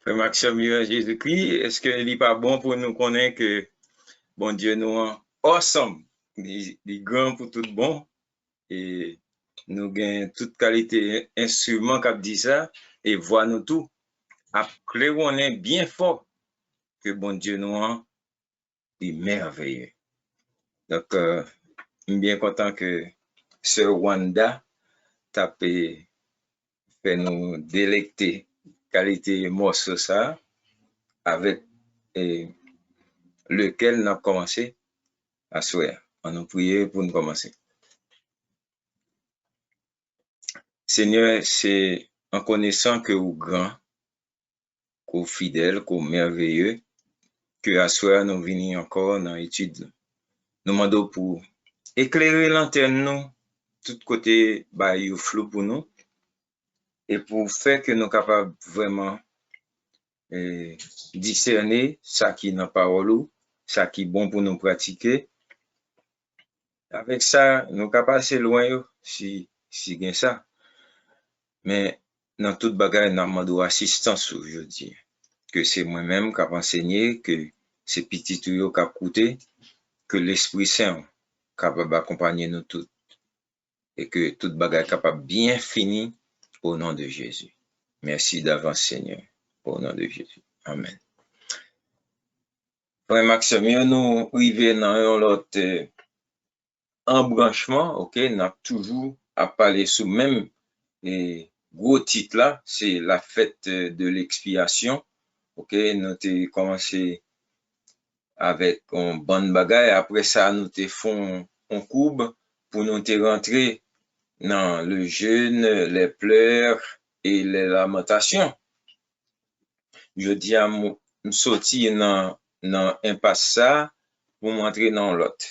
Frère Maxime, Jésus-Christ, est-ce que n'est pas bon pour nous connaître que, bon Dieu, nous ensemble, les grands pour tout bon, et nous gagnons toute qualité instrument qui dit ça, et voit nous tout. Après, on est bien fort que bon Dieu nous est merveilleux. Donc, je suis bien content que Sœur Wanda t'a fait nous délecter qualité morceau ça, avec lequel nous avons commencé à souhaiter. On nous prier pour nous commencer. Seigneur, c'est en connaissant que vous grand, que vous fidèle, que vous merveilleux, que à soir nous venons encore dans l'étude. Nous demandons pour éclairer l'antenne nous, tout côté bayou flou pour nous, et pour faire que nous sommes capables vraiment discerner ça qui est dans la parole, ça qui est bon pour nous pratiquer. Avec ça, nous sommes capables passer loin si gain ça. Mais dans toute bagaille, nous demandons assistance aujourd'hui. Que c'est moi-même qui a enseigné, que c'est petit tuyau qui a coûté, que l'Esprit Saint capable d'accompagner nous tous. Et que toute bagaille capable bien finir au nom de Jésus. Merci d'avance, Seigneur, au nom de Jésus. Amen. Frère Maxime, nous arrivons dans l'autre embranchement, ok, nous avons toujours à parler sous même gros titre là, c'est la fête de l'expiation. Ok, nous avons commencé avec un bon bagage. Après ça, nous avons fait un courbe pour nous rentrer dans le jeûne, les pleurs et les lamentations. Je dis à me sortir dans un passage pour m'entrer dans l'autre.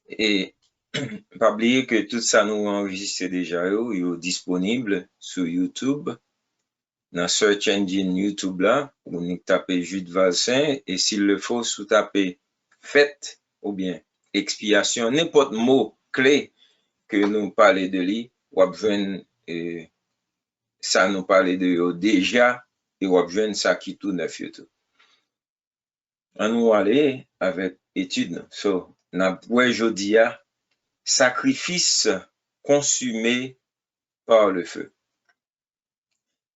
Et pas oublier que tout ça nous enregistre déjà, il est disponible sur YouTube. Dans Search Engine YouTube là, vous tapez Jude Valsin et s'il le faut, vous tapez fête ou bien expiation, n'importe mot clé que nous parlons de lui, ou ça nous parle de déjà et ou ça qui tout neuf tout. On nous aller avec étude. So, n'a pas aujourd'hui sacrifice consumé par le feu.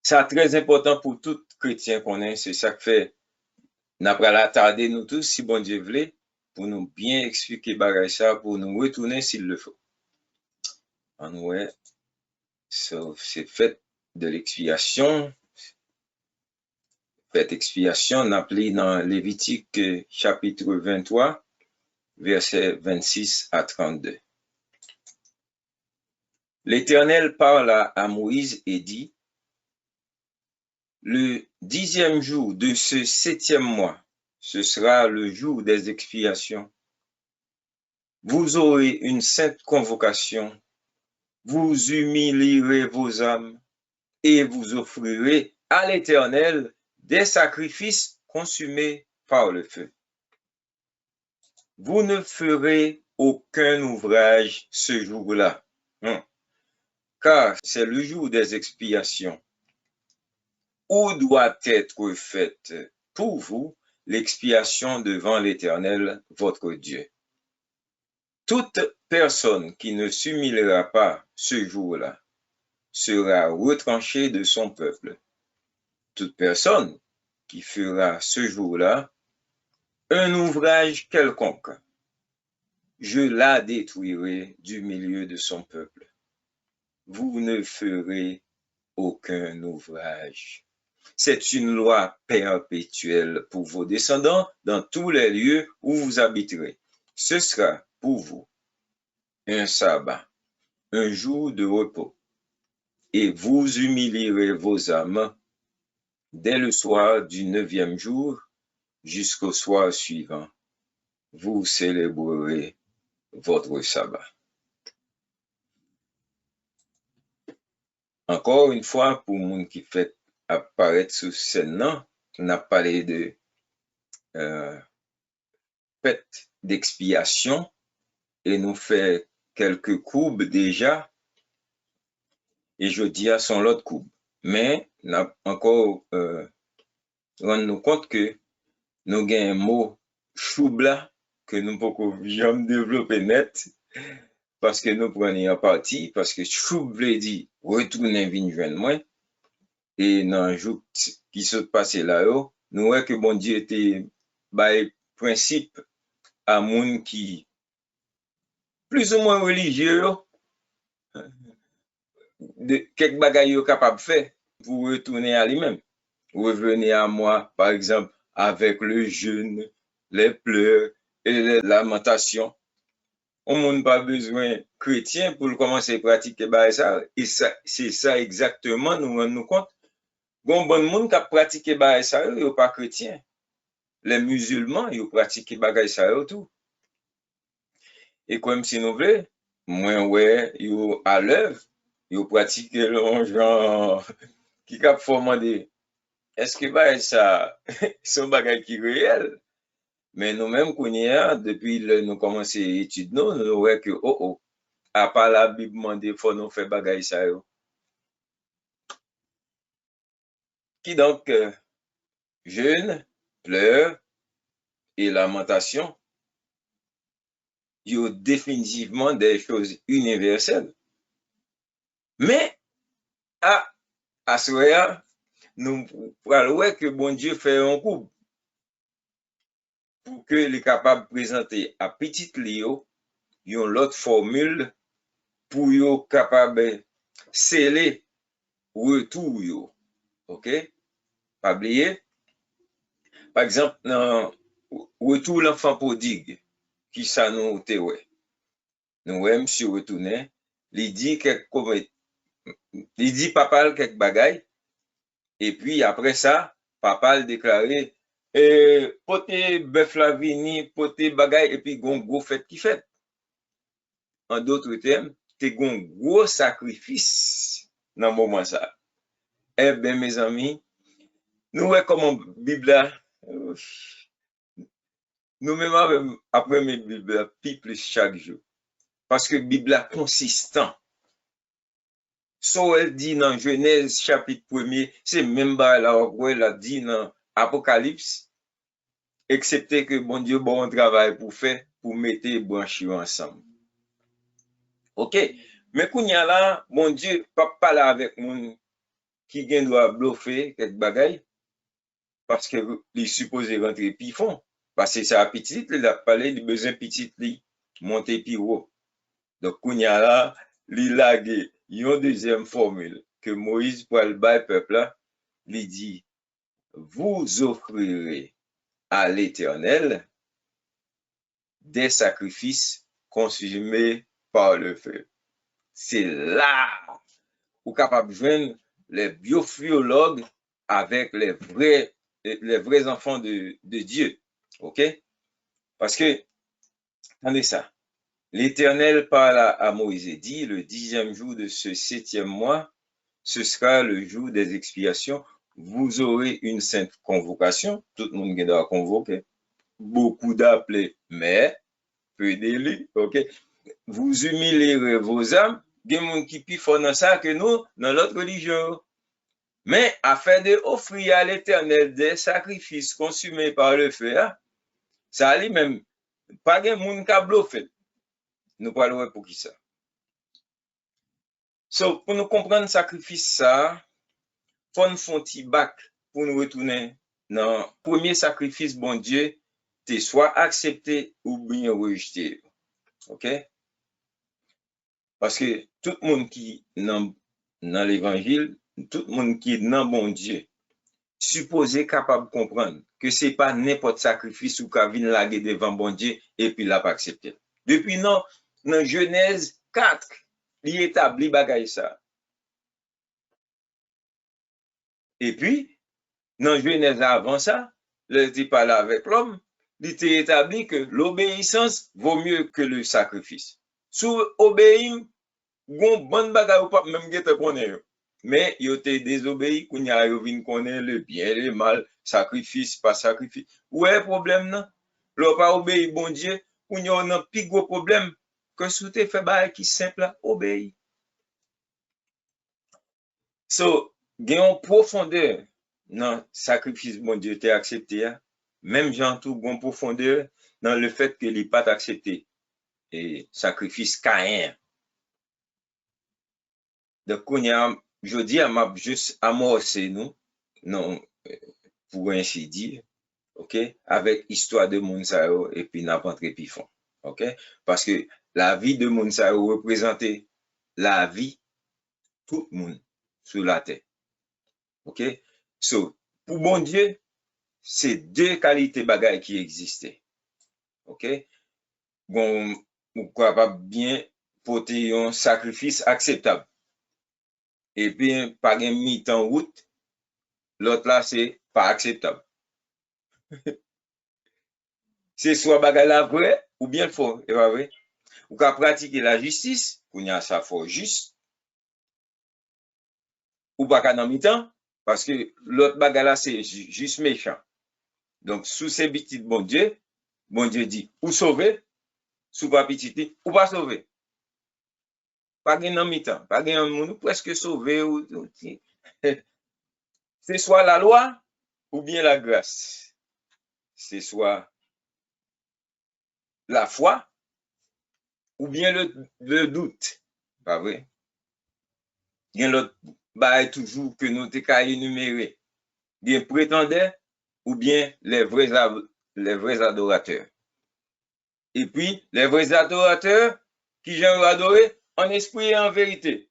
Ça très important pour tout chrétien qu'on est, c'est ça que fait n'a pas l'attarder nous tous si bon Dieu voulait pour nous bien expliquer bagay ça pour nous retourner s'il le faut. En ouais, so, c'est fait de l'expiation. Fête expiation, on appelé dans Lévitique chapitre 23, versets 26 à 32. L'Éternel parle à Moïse et dit, le 10e jour de ce 7e mois, ce sera le jour des expiations. Vous aurez une sainte convocation, vous humilierez vos âmes et vous offrirez à l'Éternel des sacrifices consumés par le feu. Vous ne ferez aucun ouvrage ce jour-là, car c'est le jour des expiations, où doit être faite pour vous l'expiation devant l'Éternel, votre Dieu. Toute personne qui ne s'humiliera pas ce jour-là sera retranchée de son peuple. Toute personne qui fera ce jour-là un ouvrage quelconque, je la détruirai du milieu de son peuple. Vous ne ferez aucun ouvrage. C'est une loi perpétuelle pour vos descendants dans tous les lieux où vous habiterez. Ce sera pour vous un sabbat, un jour de repos, et vous humilierez vos âmes dès le soir du 9e jour jusqu'au soir suivant. Vous célébrerez votre sabbat. Encore une fois, pour moun qui fait apparaître sous scène, on a parlé de fête d'expiation et nous fait quelques courbes déjà. Et je dis à son l'autre courbe. Mais on a encore rendre compte que nous avons un mot choubla que nous ne pouvons jamais développer net parce que nous prenons en partie, parce que choub veut dire retourner vin joindre moi. Et dans le jour qui se passé là-haut, nous voyons que bon Dieu était by principe à monde qui plus ou moins religieux, de quelques bagailles capable de faire pour retourner à lui-même. Revenir à moi, par exemple, avec le jeûne, les pleurs et les lamentations. On n'a pas besoin chrétien pour commencer à pratiquer ça. Et ça, c'est ça exactement, nous rendons compte. Bon, bon monde qui a pratiqué ça, ils sont pas chrétien. Les musulmans, ils pratiquent ça tout. Et comme si nous voulons, moi, ouais, ils à l'œuvre, ils pratiquent le genre qui a formé est-ce que ça, c'est bagage qui est réel? Mais nous-mêmes, depuis nous commençons à étudier, nous voyons que, à part la Bible, il faut nous faire bagage ça. Qui donc, jeûne, pleurs et lamentation, ils ont définitivement des choses universelles. Mais, à ce moment, nous parlons que bon Dieu fait un coup pour que les capables de présenter à petite Léo, ils ont l'autre formule pour yo capable sceller retour yo. OK? Pas oublier. Par exemple, dans retour l'enfant prodigue, qui ça nous te ouais. Nous ouais monsieur retourner, il dit papa quelques bagailles et puis après ça, papa le déclaré poté bœuf la vini, poté bagaille et puis gon gros fête qui fait. En d'autres termes, t'es gon gros sacrifice dans moment ça. Eh bien, mes amis, nous voyons comment Bible, nous-mêmes après mes Bible, plus chaque jour. Parce que Bible consistant. So elle dit dans Genèse chapitre 1er, c'est même pas là où elle a dit dans Apocalypse, excepté que bon Dieu bon un travail pour faire, pour mettre les branchies ensemble. OK? Mais quand il y a là, bon Dieu, pas parler avec mon qui doit bluffer quelque bagaille, parce que il supposé rentrer puis fond. Parce que c'est à petit, il a parlé du besoin petit, monter puis haut. Donc, il y a là, il a une deuxième formule que Moïse, pour le bas peuple là, il dit, vous offrirez à l'Éternel des sacrifices consumés par le feu. C'est là où capable de joindre les biophysiologues avec les vrais enfants de Dieu. OK? Parce que, attendez ça. L'Éternel parle à Moïse et dit, le 10e jour de ce 7e mois, ce sera le jour des expiations. Vous aurez une sainte convocation. Tout le monde doit convoquer. Beaucoup d'appelés, mais peu d'élus. OK? Vous humilierez vos âmes. Il y a des gens qui plus fort dans ça que nous, dans l'autre religion. Mais afin de offrir à l'Éternel des sacrifices consumés par le feu, ça allait même pas de monde qui a bluffé. Nous parlons pour qui ça. So, pour nous comprendre le sacrifice ça, faut nous faire un petit bac pour nous retourner dans le premier sacrifice, bon Dieu, t'es soit accepté ou bien rejeté. OK? Parce que tout le monde qui dans l'évangile, tout le monde qui est dans bon Dieu, supposé capable de comprendre que c'est pas n'importe sacrifice ou qu'a vient laguer devant bon Dieu et puis l'a pas accepté. Depuis non, dans Genèse 4, il établit bagay ça. Et puis, dans Genèse avant ça, le dit parler avec l'homme, il était établi que l'obéissance vaut mieux que le sacrifice. Sous obéir, gon bon bagay ou pas même gete connaît. Mais il était désobéi, qu'on y a vinn connaît le bien, le mal, sacrifice, pas sacrifice. Ouais, problème non. L'on pas obéi bon Dieu, qu'on y a un plus gros problème que sous te fait bagay qui simple, obéi. So, gen en profondeur non, sacrifice, bon Dieu, t'es accepté, hein? Même Jean tout bon profondeur dans le fait que n'est pas accepté. Et sacrifice Caïn. Donc, je dis à m'a juste amorcé nous, non, pour ainsi dire, ok, avec histoire de Monsao et puis n'a pas puis fond, ok, parce que la vie de Monsao représentait la vie tout le monde sur la terre, ok. So, pour bon Dieu, c'est deux qualités bagailles qui existaient, ok. Bon, ou capable bien porter un sacrifice acceptable. Et puis, par un mi-temps route, l'autre là, c'est pas acceptable. C'est soit bagay la vrai ou bien le faux, et pas vrai? Ou qu'à pratiquer la justice, qu'on y a ça fort juste, ou pas qu'à dans mi-temps, parce que l'autre bagay là, c'est juste méchant. Donc, sous ces petites bon Dieu dit, ou sauver, sous pas petit, ou pas sauver. Pas gain dans mi-temps, pas gain un monde presque sauvé ou c'est soit la loi ou bien la grâce. C'est soit la foi ou bien le doute. Pas vrai? Il y a l'autre bail toujours que nous t'es qu'à énumérer. Bien prétendants ou bien les vrais adorateurs. Et puis, les vrais adorateurs qui j'aime adorer en esprit et en vérité.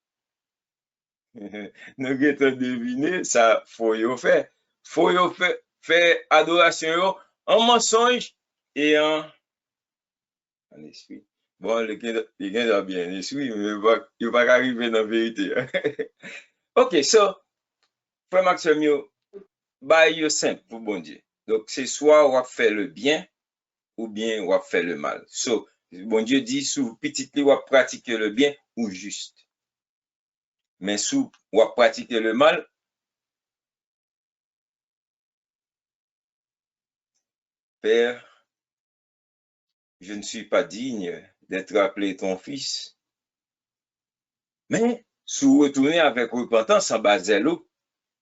Nous avons deviné, ça, faut y faire. Faut y faire adoration en mensonge et en esprit. Bon, les gars ont bien esprit, mais il ne va pas arriver dans la vérité. Ok, so, frère Maxime, bah, il est simple pour bon Dieu. Donc, c'est soit on va faire le bien ou bien on va faire le mal. So, bon Dieu dit, sous petit on va pratiquer le bien ou juste. Mais sous on va pratiquer le mal, Père, je ne suis pas digne d'être appelé ton fils. Mais, sous retourner avec repentance en bas zélo,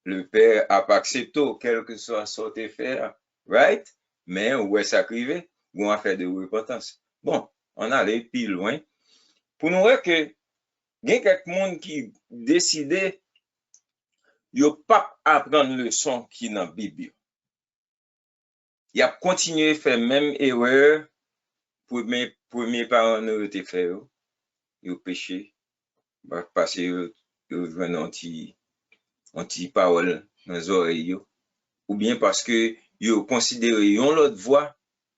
le Père a pas accepté, quel que soit son faire, right? Mais où est sacrivé, ou on fait de repentance. Bon, on allait plus loin. Pour nous voir que, il y a quelqu'un qui décide, yo pas apprendre le son qui dans la Bible. Il a continué à faire même erreur pour mes premiers parents nous été fait, yo péché, parce que yo joindre anti parole dans les oreilles, ou bien parce que yo considéré yon l'autre voix,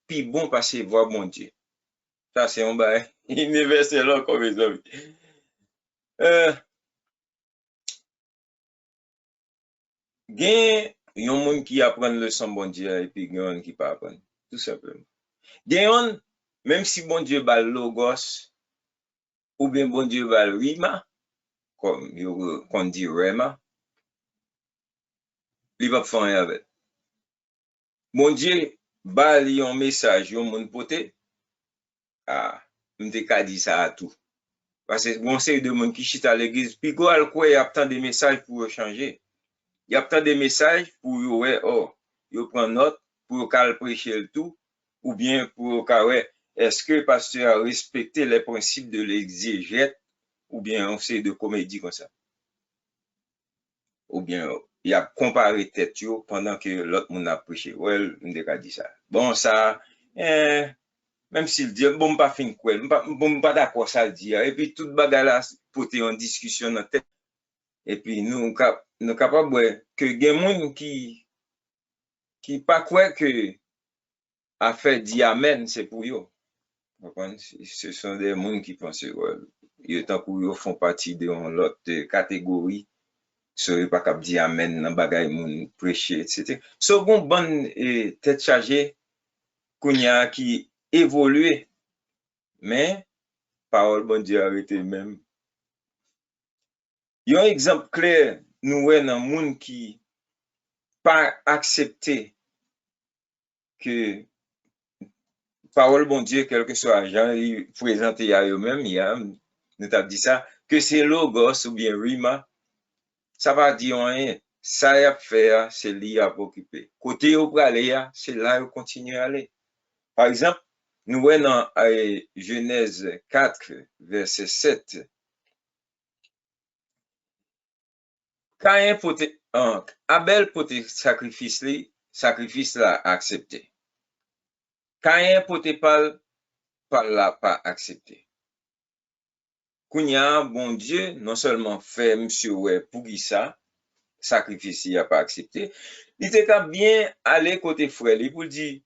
puis bon passer voir bon Dieu. Ça, c'est un bail universel comme les amis. Gen yon moun qui apprend le son bon Dieu et puis gen qui pas apprendre. Tout simplement. Gen yon, même si bon Dieu bal logos, ou bien bon Dieu bal rima, comme qu'on dit rema, il va faire rien avec. Bon Dieu bal yon message, yon moun pote, ah, m'te ka di ça à tout. Parce que bon, c'est de monde qui chita à l'église, puis quoi, il y a tant de messages pour changer. Il y a tant de messages pour, ouais, oh, il prend note pour qu'elle prêcher le tout, ou bien pour ouais, est-ce que le pasteur a respecté les principes de l'exégète, ou bien on sait de comédie comme ça. Ou bien, il a comparé tête pendant que l'autre monde a prêché. Ouais, on a dit ça. Bon, ça, même s'il dit, bon, pas fin quoi, bon, pas d'accord ça le dit. Et puis, toute bagarre là, porter en discussion dans tête. Et puis, nous capables, que des gens qui pas quoi que a fait dit amen, c'est pour eux. Ce sont des gens qui pensent, ouais, ils tant pour eux font partie de l'autre catégorie. So, pas cap dire amen dans bagay moun prêcher, etc. So, bon tête chargée, kounya qui évolue, mais parole bon Dieu arrêté même. Yon exemple clair, nous wè nan moun qui pas accepté que parole bon Dieu, quel que soit Jean, il présenté à eux-mêmes, nous t'a dit ça, que c'est logos ou bien rima, ça va dire rien. ça y a fait, c'est lui à occuper. Côté au aller, c'est là où continue à aller. Par exemple, nous voyons dans Genèse 4, verset 7. Abel pote sacrifice là accepté. Caïn pote pas la pas accepté. Kounya, bon Dieu, non seulement fait monsieur ouais pour qui ça, sacrifice il a pas accepté, il était bien aller côté frère, il pour dire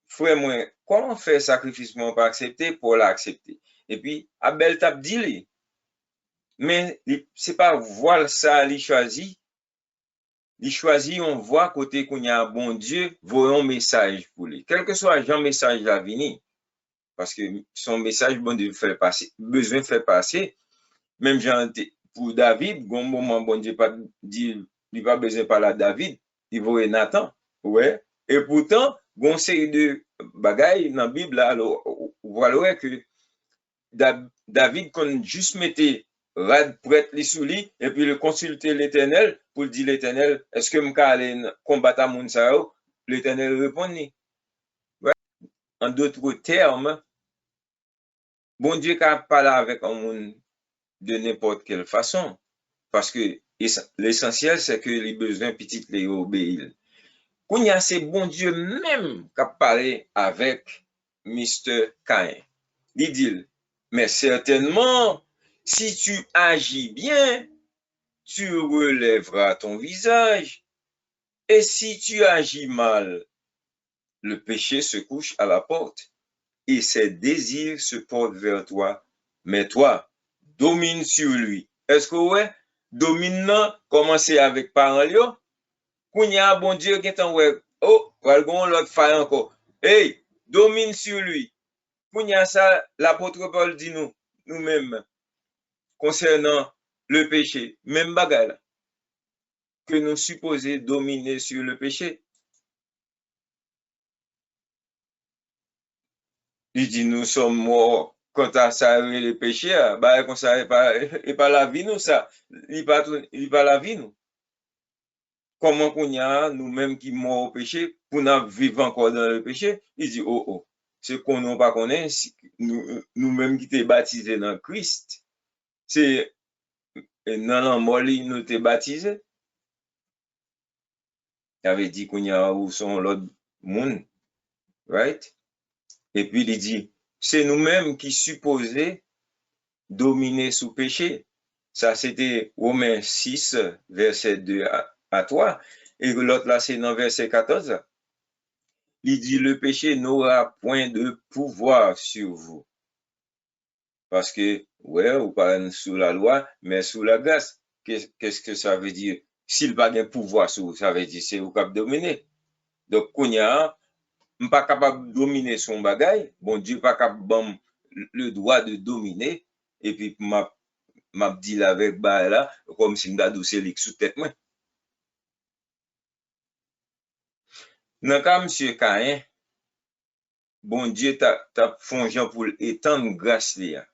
frère moi, comment faire sacrifice moi pas accepté pour l'accepter. Et puis Abel t'a dit mais c'est pas voile ça il choisit. Il choisit, on voit côté qu'on y a un bon Dieu, voyons message pour lui. Quel que soit Jean message la venir, parce que son message, bon Dieu fait passer, besoin de faire passer. Même Jean, pour David, bon moment, bon Dieu pas dit, il pas besoin de parler à David, il voit Nathan. Ouais. Et pourtant, bon série de bagailles dans la Bible, là, alors, voilà que David, qu'on juste mettait rad prêtre les sous lit, et puis le consulter l'Éternel pour dire l'Éternel, est-ce que m'ka aller combattre à moun sa yo? L'Éternel répond ni. Ouais. En d'autres termes, bon Dieu qu'a parlé avec un monde de n'importe quelle façon. Parce que l'essentiel, c'est que les besoins petits les obéissent. Quand il y a c'est bon Dieu même qui a parlé avec Mr. Cain. Il dit, mais certainement, si tu agis bien, tu relèveras ton visage. Et si tu agis mal, le péché se couche à la porte et ses désirs se portent vers toi. Mais toi, domine sur lui. Est-ce que ouais, dominant, commencer avec parents, quand il y a un bon Dieu qui est en ouais, oh, l'autre faille encore. Hey, domine sur lui. Quand il y a ça, l'apôtre Paul dit nous-mêmes, concernant le péché, même bagarre, que nous supposons dominer sur le péché. Il dit, nous sommes morts quant à ça, le péché, bah, comme ça, et pas la vie, nous, ça. Il pas la vie, nous. Comment qu'on y a, nous-mêmes qui morts au péché, pour nous vivre encore dans le péché? Il dit, oh, oh, c'est qu'on n'a pas connaît, nous-mêmes qui t'es baptisés dans Christ, c'est dans la mort, nous t'es baptisés. Il avait dit qu'on y a où sont l'autre monde, right? Et puis il dit, c'est nous-mêmes qui supposés dominer sous péché. Ça, c'était Romains 6, verset 2 à 3. Et l'autre là, c'est dans verset 14. Il dit, le péché n'aura point de pouvoir sur vous. Parce que, ouais, vous parlez sous la loi, mais sous la grâce. Qu'est-ce que ça veut dire? S'il n'a pas de pouvoir sur vous, ça veut dire c'est vous qui dominer. Donc, qu'on y a, pas capable de dominer son bagage, bon Dieu pas capable de le droit de dominer, et puis m'a dit avec bah là, comme si m'da douce lik sous tête moi. Dans cas monsieur Caïn, bon Dieu t'a fongé pour étendre grâce là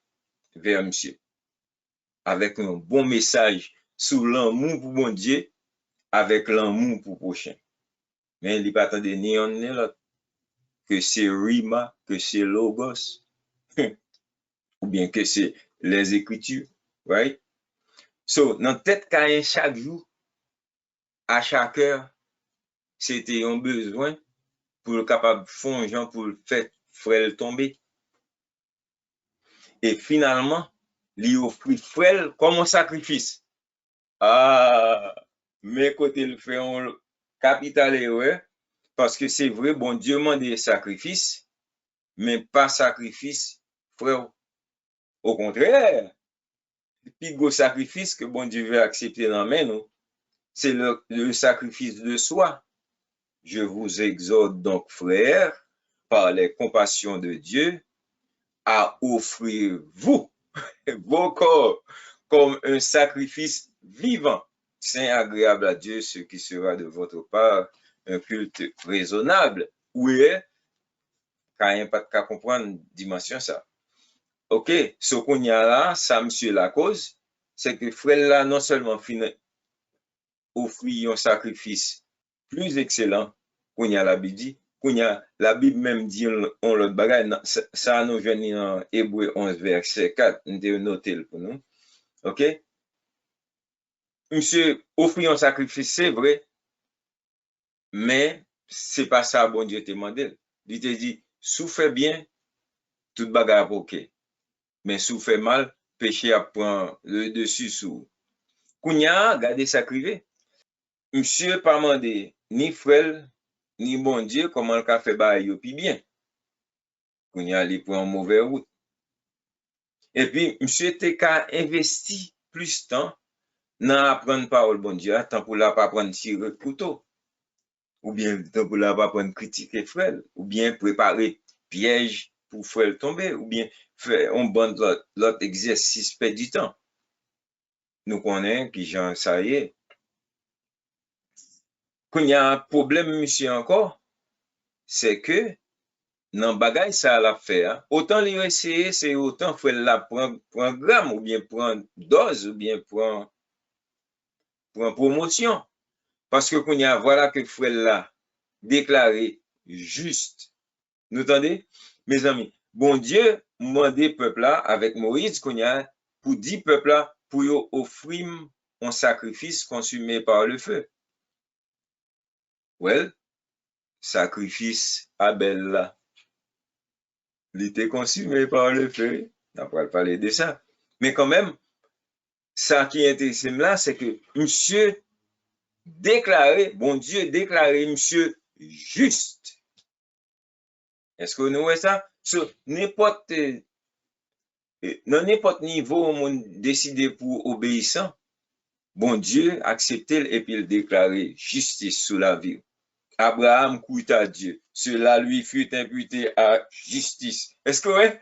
vers monsieur avec un bon message sur l'amour pour bon Dieu avec l'amour pour prochain. Mais il pas attendre ni on ni l'autre que c'est Rima, que c'est Logos ou bien que c'est les écritures, right? So, dans tête Caïn chaque jour, à chaque heure, c'était un besoin pour le capable fongeant pour le faire frère tomber. Et finalement, lui offrit frère comme un sacrifice. Ah, mais côté le fait un capital erreur, parce que c'est vrai, bon Dieu m'a des sacrifices, mais pas sacrifice frère. Au contraire, le plus gros sacrifice que bon Dieu veut accepter dans main nous, c'est le sacrifice de soi. Je vous exhorte donc, frères, par les compassions de Dieu, à offrir vous, vos corps, comme un sacrifice vivant, saint, agréable à Dieu, ce qui sera de votre part un culte raisonnable. Oui, quand il n'y a pas de comprendre dimension ça. OK, ce qu'on y a là, ça, monsieur, la cause, c'est que frère là, non seulement offrir un sacrifice plus excellent qu'on y a la Bible dit, qu'on y a la Bible même dit on l'autre bagage, ça nous vient dans Hébreu 11 verset 4, nous devons noter pour nous. OK? Monsieur, offrir un sacrifice, c'est vrai, mais c'est pas ça bon Dieu te demandé. Il te dit, sous fait bien, tout bagage OK. Mais sous fait mal, péché prend le dessus sous. Kounya, gardez ça crivé. Monsieur pas mandé ni frère, ni bon Dieu, comment le fait bail yo puis bien. Kounya, il prend mauvais route. Et puis, monsieur te ka investi plus temps dans apprendre parole bon Dieu, tant pour la pas prendre tirer couteau. Ou bien tant pour la pas prendre critiquer frère, ou bien préparer piège pour frère tomber, ou bien faire un bon l'autre exercice perd du temps. Nous connaissons qui j'en ça y est. Quand il y a un problème, monsieur, encore, c'est que dans bagay ça la faire, autant les essayer, c'est autant faut la prendre gramme, ou bien prendre dose, ou bien prendre promotion. Parce que qu'on y a, voilà que faut la déclaré juste. Nous entendez? Mes amis, bon Dieu, mandé peuple là, avec Moïse, qu'on y a, pour dire peuple là, pour y offrir un sacrifice consumé par le feu. Well, sacrifice Abel là, il était consumé par le feu. On va parler de ça. Mais quand même, ça qui est intéressant là, c'est que monsieur déclaré, bon Dieu déclaré monsieur juste. Est-ce que nous voyons ça? Sur n'importe, dans n'importe niveau où on décide pour obéissant, bon Dieu accepté et puis il déclaré justice sur la vie. Abraham coûte à Dieu. Cela lui fut imputé à justice. Est-ce que ouais?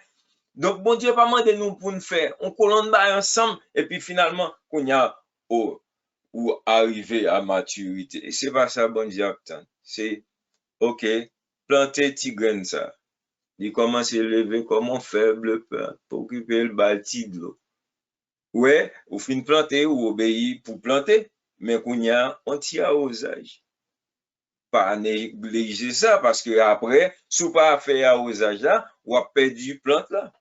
Donc, bon Dieu pas demandé nous pour nous faire. On colonne ensemble et puis finalement, qu'on y a ou arriver à maturité. Et c'est pas ça, bon Dieu attend. C'est, OK, planter petit grain ça. Il commence à lever comme un faible pour occuper le bâti de l'eau. Ouais, ou fin planter ou obéir pour planter, mais qu'on y a anti-arrosage. Pas négliger ça parce que après, si vous pas fait arrosage là, ou a perdu plante là.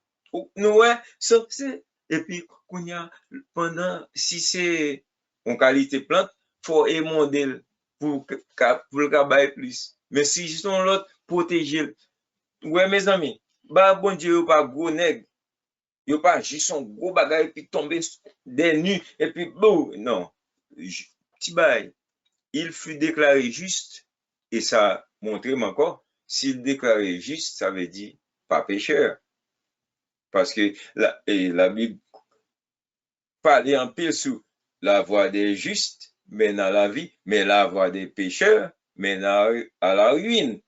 Nous, ouais, ça c'est. Et puis, qu'on y a, pendant, si c'est en qualité plante, faut émonder pour le cabaye plus. Mais si sont l'autre, protéger. Ouais, mes amis, bah, bon Dieu, pas gros nègre. Yo pas juste son gros bagage puis tomber des nues et puis bon, non. Petit bail. Il fut déclaré juste et ça montre encore, s'il déclaré juste, ça veut dire pas pécheur. Parce que la Bible parle en pile sur la voie des justes mène à la vie, mais la voie des pécheurs mène à la ruine.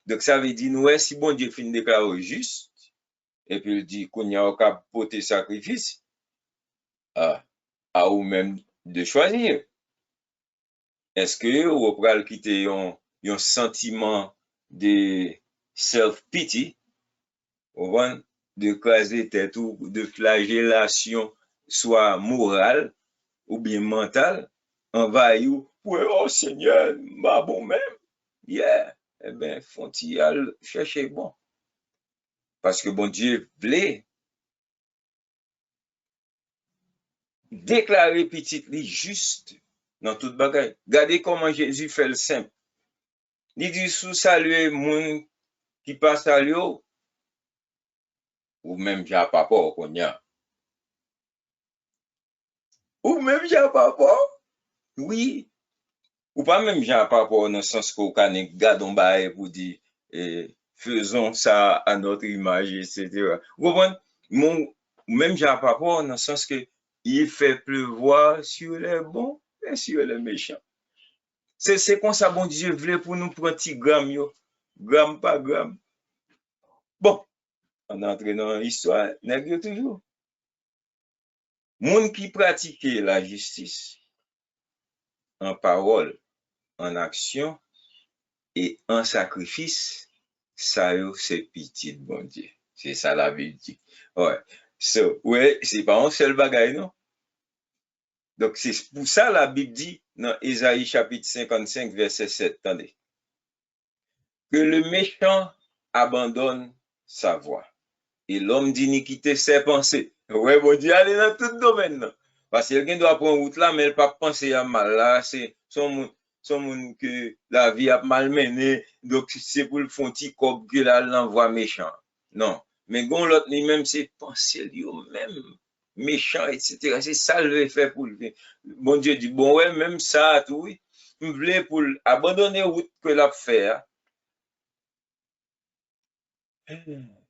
Donc ça veut dire, nous, si bon Dieu finit déclaré juste, et puis il dit qu'on y a qu'à porter sacrifice, à ou même de choisir. Est-ce que vous pouvez quitter un sentiment de self-pity, de craser tête ou de flagellation, soit morale ou bien mentale, envahir ou, ouais, oh Seigneur, ma bon même, yeah, eh bien, faut-il chercher bon. Parce que bon Dieu voulait déclarer petit li juste dans toute bagaille. Regardez comment Jésus fait le simple. Il dit sous saluer moun qui passe à lui ou même j'ai pas peur qu'on y a. Ou même j'ai pas peur. Oui. Ou pas même j'ai pas peur dans le sens qu'on connaît gardons bail pour dire faisons ça à notre image, etc. Vous comprenez? Même j'ai pas peur dans le sens que il fait pleuvoir sur les bons et sur les méchants. C'est comme ça, bon Dieu voulait pour nous prendre petit gramme, yo. Gramme par gramme. Bon, on entre dans l'histoire, nègre toujours. Moun qui pratique la justice en parole, en action et en sacrifice, ça c'est petit, bon Dieu. C'est ça la Bible dit. Ouais. So, ouais, c'est pas un seul bagaille, non? Donc, c'est pour ça la Bible dit dans Ésaïe chapitre 55, verset 7, attendez, que le méchant abandonne sa voie et l'homme d'iniquité ses pensées. Ouais, bon Dieu, allez dans tout domaine. Parce que quelqu'un doit prendre route là, mais il pas penser à mal là, c'est son monde que la vie a malmené, donc c'est pour le fond petit cob que là l'envoie méchant. Non. Mais gon l'autre lui-même, c'est penser lui-même méchant, etc. C'est ça le fait pour lui. Bon Dieu dit, bon ouais, même ça, tout, oui. Je voulais pour abandonner route que l'a fait.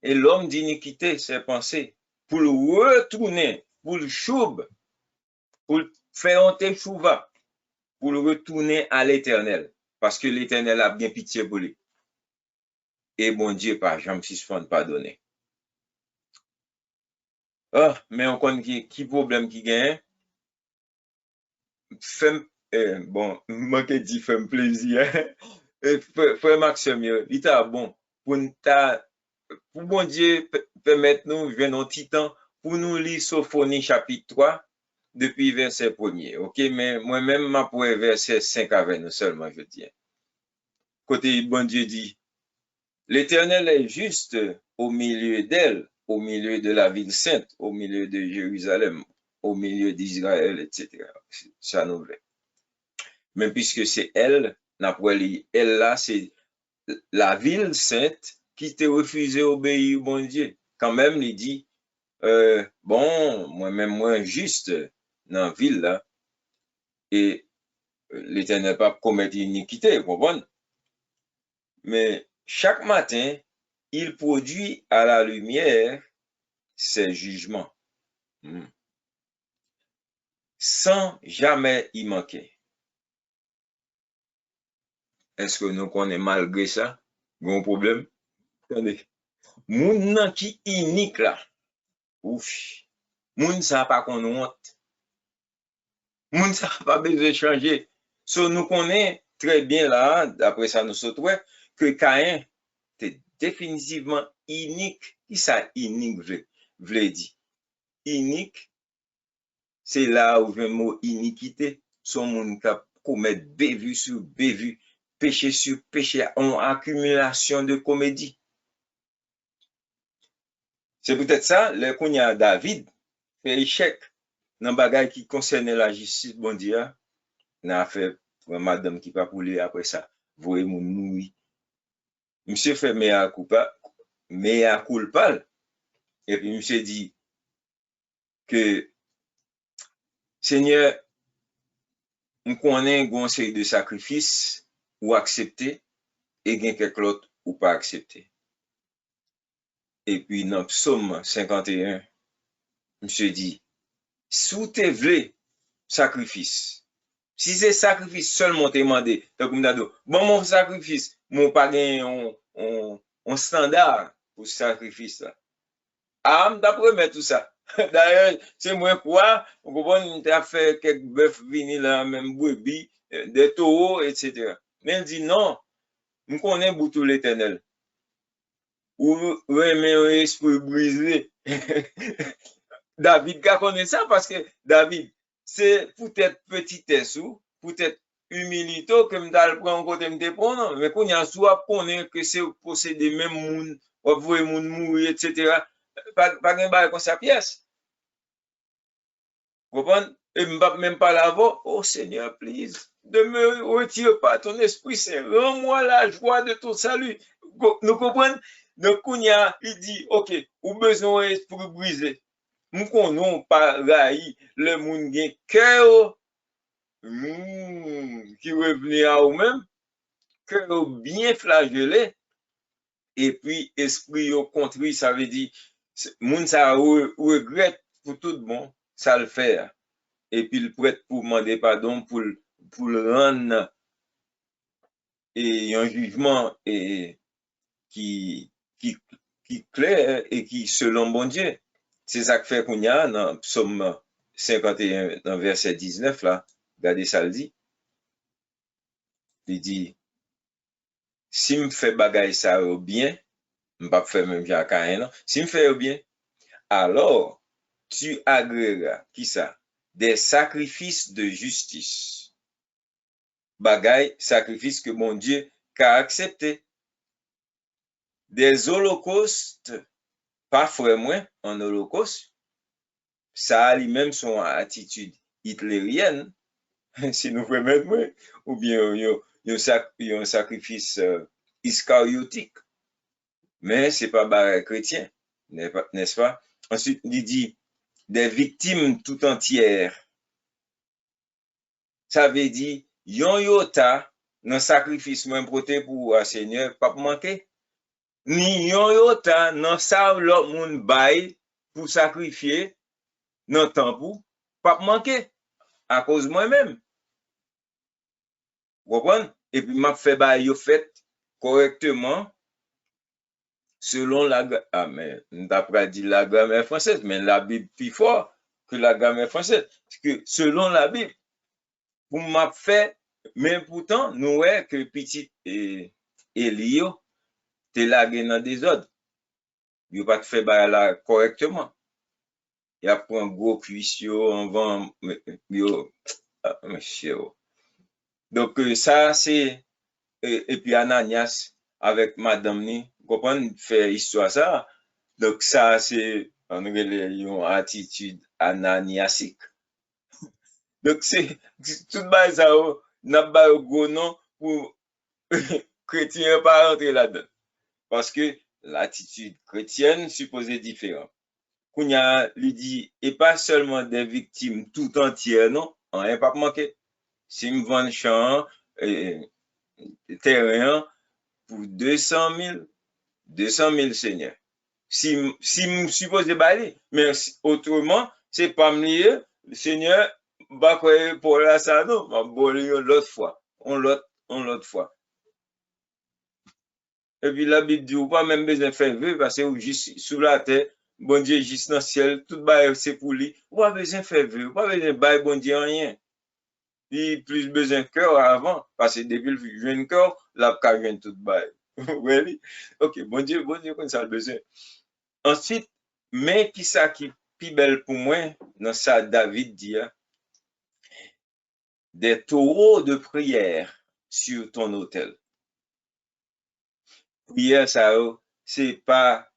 Et l'homme d'iniquité, ses pensées, pour le retourner, pour le choub, pour le faire un teshuva, pour le retourner à l'éternel. Parce que l'éternel a bien pitié pour lui. Et bon Dieu, pas jamais suspend pardonner. Ah, mais on connaît qui problème qui gagne. Femme, bon, moi qui dis femme plaisir. Frère Maxime, il est bon pour bon Dieu permettre nous venir un petit temps pour nous lire Sophonie chapitre 3 depuis verset 1er. OK, mais moi-même, ma pour verset 5 avec nous seulement, je tiens. Côté bon Dieu dit, l'Éternel est juste au milieu d'elle, au milieu de la ville sainte, au milieu de Jérusalem, au milieu d'Israël, etc. Ça nous fait. Mais puisque c'est elle, elle là, c'est la ville sainte qui t'a refusé d'obéir au bon Dieu. Quand même, il dit, bon, moi-même, moi, juste dans la ville là, et l'Éternel pas commettre iniquité, vous comprenez? Mais chaque matin, il produit à la lumière ses jugements, sans jamais y manquer. Est-ce que nous connaissons malgré ça? Bon problème? Attendez. Moun nan qui unique là, ouf, moun ça pas qu'on honte. Moun ça pas besoin de changer. So nous connaissons très bien là, d'après ça nous sautons, que Caïn était définitivement unique. Qui ça unique vle dit? Unique, c'est là où vient le mot iniquité. Son moun qui commet bévu sur bévu, péché sur péché, en accumulation de comédie. C'est peut-être ça, le qu'on y a David fait échec dans bagay qui concerne la justice, bon Dieu, n'a fait madame qui pas pour lui après ça, voyez mon moui. Monsieur fait mea culpa, et puis monsieur dit que Seigneur, on connaît un série de sacrifices ou accepter et gain quelque l'autre ou pas accepter. Et puis dans Psaume 51, monsieur dit, sous tes vle sacrifice, si c'est sacrifice seulement demandé, donc bon mon sacrifice, mon pas gain on standard pour sacrifice là. Ah, d'après mais tout ça. D'ailleurs, c'est moi quoi, on comprend, on a fait quelques bœufs venus là, même brebis, des taureaux, etc. Mais il dit non, nous connaissons beaucoup l'Éternel. Ou mais un esprit brisé. David connaît ça parce que David, c'est peut-être petitesse ou peut-être humilité que m'dal prend côté m'te prendre, mais qu'on y a soit connaît que c'est posséder même moun, ou voir moun mourir, etc. Pas gen bail comme sa pièce. Vous comprenez? Et même pas l'avant. Oh Seigneur, please, ne me retire pas ton Esprit Saint. Rends-moi la joie de ton salut. Nous comprenons? Donc, il dit, OK, ou besoin d'esprit brisé. Nous connaissons pas raï le monde gen cœur qui revenait à eux-mêmes, cœur bien flagellé, et puis esprit au contraire, ça veut dire, moun ça regrette pour tout bon, ça le fait. Et puis il prête pour demander pardon pour le rendre et un jugement et qui clair et qui selon bon Dieu. C'est ça que fait qu'on y a dans Psaume 51 dans verset 19 là, regardez ça le dit. Il dit si me fait bagay ça au bien, m'pas faire même Jean Caïn, si me fait au bien, alors tu agréeras qui ça des sacrifices de justice. Bagay, sacrifice que mon Dieu a accepté. Des holocaustes, pas frère moins en holocauste, ça lui-même son attitude hitlérienne, si nous pouvons moins, ou bien il y a un sacrifice iscariotique, mais c'est pas barré chrétien, n'est-ce pas? Ensuite, il dit des victimes tout entières. Ça veut dire, yon yota, dans sacrifice moins proté pour un Seigneur, pas manquer. Ni yon yota, dans ça l'autre monde bail pour sacrifier, dans temple, pas manquer. À cause moi-même. Vous comprenez? Et puis, m'a fait bail yo fait correctement selon la, ah, mais, d'après dit la grammaire française, mais la Bible plus fort que la grammaire française. Parce que selon la Bible, pour m'a fait, mais pourtant, nous voyons que petit Elio, t'es lagué dans des ordres. Il pas fait bail là correctement. Il a pris un gros cuissio, on vend, monsieur. Donc, ça, c'est, et puis Ananias avec Madame Ni, vous comprenez, fait histoire ça. Donc, ça, c'est, on une attitude ananiasique. Donc, c'est, tout bas ça, n'a pas un gros nom pour chrétien pas rentrer là-dedans. Parce que l'attitude chrétienne supposée différente. Kounya lui dit, et pas seulement des victimes tout entières, non, on n'est pas manqué. Si me vend champ, terrain pour 200 000 seigneurs. Si me suppose bailler, mais autrement, c'est pas mieux, le Seigneur, bah, quoi, pour la ça, non, m'a bolé l'autre fois, on l'autre fois. Et puis la Bible dit, ou pas même besoin de faire vœu, parce que juste sous la terre, bon Dieu, juste dans le ciel, tout bail, c'est pour lui. Ou pas besoin de faire vœu, ou pas besoin de bail, bon Dieu, rien. Il plus besoin de cœur avant, parce que depuis le jeune cœur, la vient tout bail. Oui, ok, bon Dieu, comme ça, le besoin. Ensuite, mais qui ça qui plus belle pour moi, dans ça, David dit, hein, des taureaux de prière sur ton autel. Prière, ça, c'est pas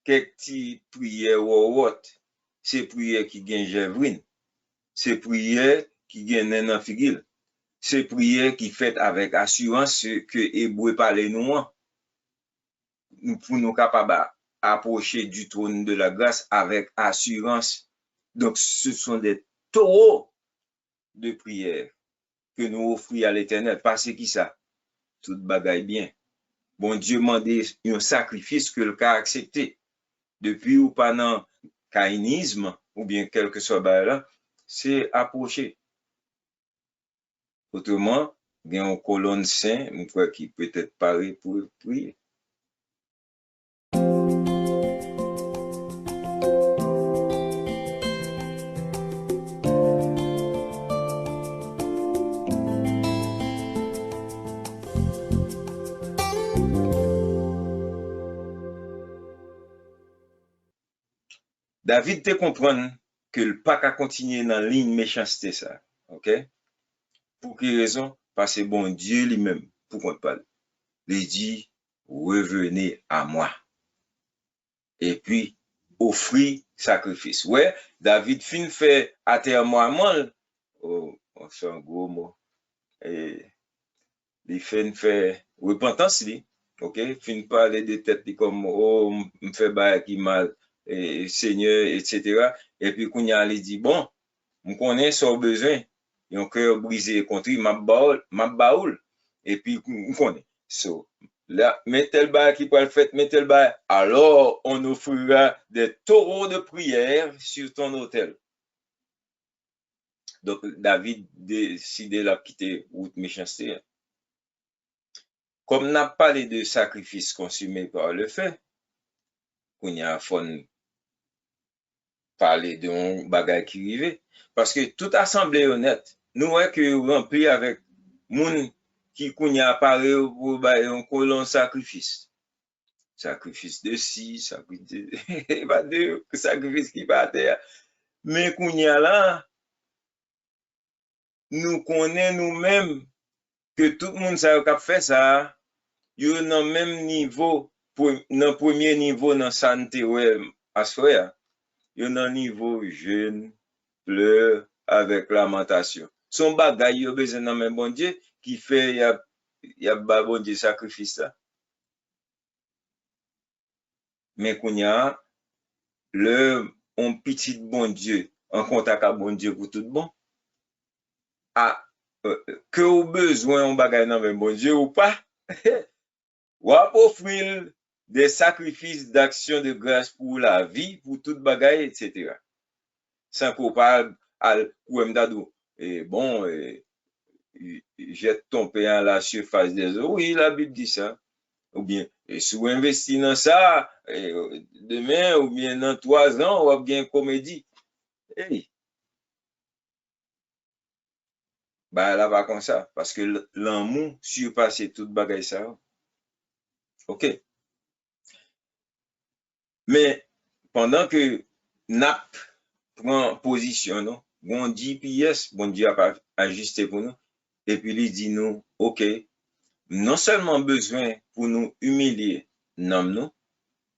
quelques petites prières ou autre. C'est prière qui gagne Jévrine. C'est prière qui gagne un figil. C'est prière qui fait avec assurance que Hébreu parle nous, pour nous capables approcher du trône de la grâce avec assurance. Donc, ce sont des taureaux de prière que nous offrons à l'Éternel. Parce que ça, tout bagaille bien. Bon Dieu demandé un sacrifice que le cas accepté. Depuis ou pendant caïnisme, ou bien quel que soit là, c'est approcher. Autrement, il y a une colonne saint, qui peut être parée pour prier. David te comprend que le pas qu'à continuer dans la ligne méchanceté ça. OK? Pour quelle raison? Parce que bon Dieu lui-même, pour qu'on parle, il dit, revenez à moi. Et puis, offrir sacrifice. Ouais, David fin fait attermoiement. Oh, c'est un gros mot. Et il fait repentance, lui. OK? Fin parler de tête comme, oh, me fait bail qui mal. Et Seigneur, etc. Et puis, qu'on y a, il dit, bon, on connaît son besoin. Et un cœur brisé contre lui, ma baoul. Et puis, on connaît. So, là, mettez le bas qui peut le faire, mettez le bas. Alors, on offrira des taureaux de prière sur ton autel. Donc, David décidé de quitter route méchanceté. Comme n'a parlé de sacrifice consumé par le feu, qu'on y a fond parler de un bagage qui arrive. Parce que toute assemblée honnête, nous voyons que rempli avec moun qui kounya apparaît pour un colon sacrifice. Sacrifice de ci, sacrifice de, pas de sacrifice qui va à terre. Mais kounya là, nous connaissons nous-mêmes que tout le monde sa qui fait ça, yo dans même niveau dans premier niveau dans santé ouais assoya, yo dans niveau jeune, pleurs avec lamentation. Son bagay yo besoin dans même bon Dieu qui fait y a ba bon Dieu sacrifice ça. Mais qu'on y a le on petit bon Dieu en contact avec bon Dieu pour tout bon. Ah, que au besoin on bagay dans même bon Dieu ou pas? Ou à offrir des sacrifices d'action de grâce pour la vie, pour toute bagaille, etc. Sans qu'on parle à Kouemdadou. Et bon, jette ton pain à la surface des eaux. Oui, la Bible dit ça. Ou bien, si vous investissez dans ça, demain, ou bien dans 3 ans, on va bien comédie. Hey, bah là, va comme ça. Parce que l'amour surpasse toute bagaille ça. OK. Mais, pendant que NAP prend position, non? Bon GPS, bon Dieu a ajusté pour nous. Et puis, il dit nous, OK, non seulement besoin pour nous humilier, non, nous,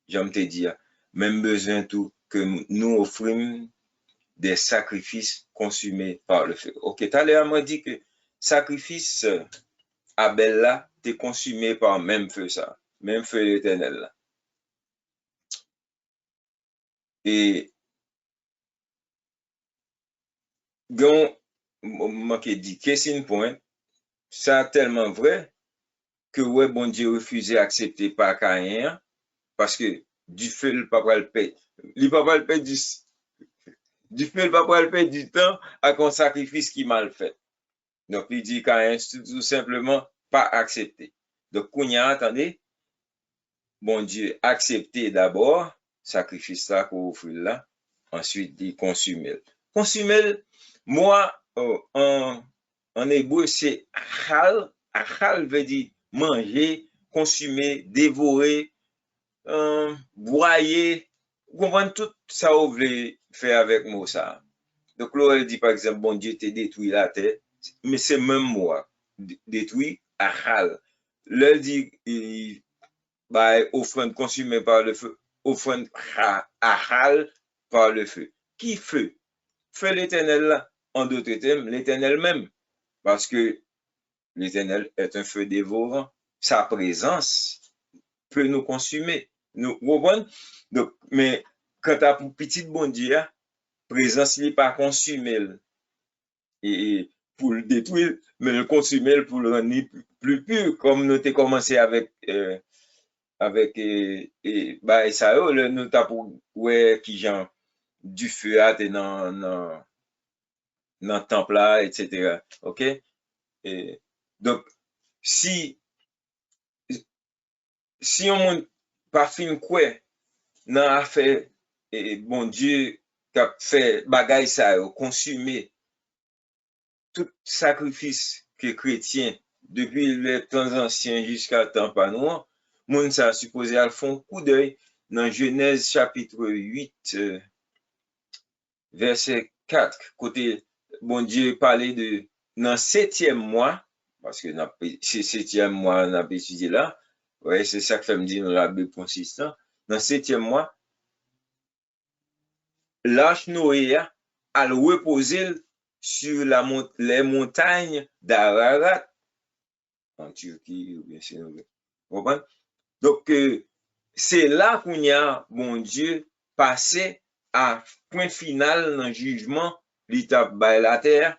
j'aime te dire, même besoin tout que nous offrons des sacrifices consumés par le feu. OK, tout à l'heure, m'a dit que sacrifice Abel là, t'es consumé par même feu ça, même feu l'éternel là. Et, gon, moi qui dit, qu'est-ce une point, ça tellement vrai que ouais, bon Dieu refusé d'accepter par Caïn parce que du feu le papa le paye. Le papa le paye du feu le papa le paye du temps à un sacrifice qui mal fait. Donc il dit Caïn tout simplement pas accepté. Donc Kounia attendez, bon Dieu accepter d'abord sacrifice là qu'on offre là, ensuite il consume. Consume moi en hébreu c'est achal, achal veut dire manger, consumer, dévorer, broyer, vous comprenez tout ça vous voulez faire avec moi ça. Donc là elle dit par exemple bon Dieu t'a détruit la terre, mais c'est même moi détruit achal. Là elle dit bah, offrande consumée par le feu, offrande achal par le feu. Qui feu? Feu l'éternel là. En d'autres termes, l'éternel même. Parce que l'éternel est un feu dévorant. Sa présence peut nous consumer. Nous comprenons? Donc, mais quand tu as pour petit bon Dieu, présence n'est pas consumée. Et pour le détruire, mais le consumer pour le rendre plus pur, comme nous avons commencé avec bah ça le nous t'a pour ouais qui genre du feu à dans temple là etc. OK et donc si si on pas fin quoi dans affaire et bon Dieu qu'a fait bagaille ça consumer tout sacrifice que chrétien depuis les temps anciens jusqu'à temps pas nous moun ça supposé à fond coup d'œil dans Genèse chapitre 8 verset 4 côté bon Dieu parlait de dans 7e mois parce que c'est 7e mois on a étudié là ouais c'est ça que fait me dire dans la Bible consistant dans 7e mois l'arche Noé a reposé sur les montagnes d'Ararat en Turquie ou bien c'est vous comprenez donc c'est là qu'on y a bon Dieu passé à point final dans le jugement l'étape de la terre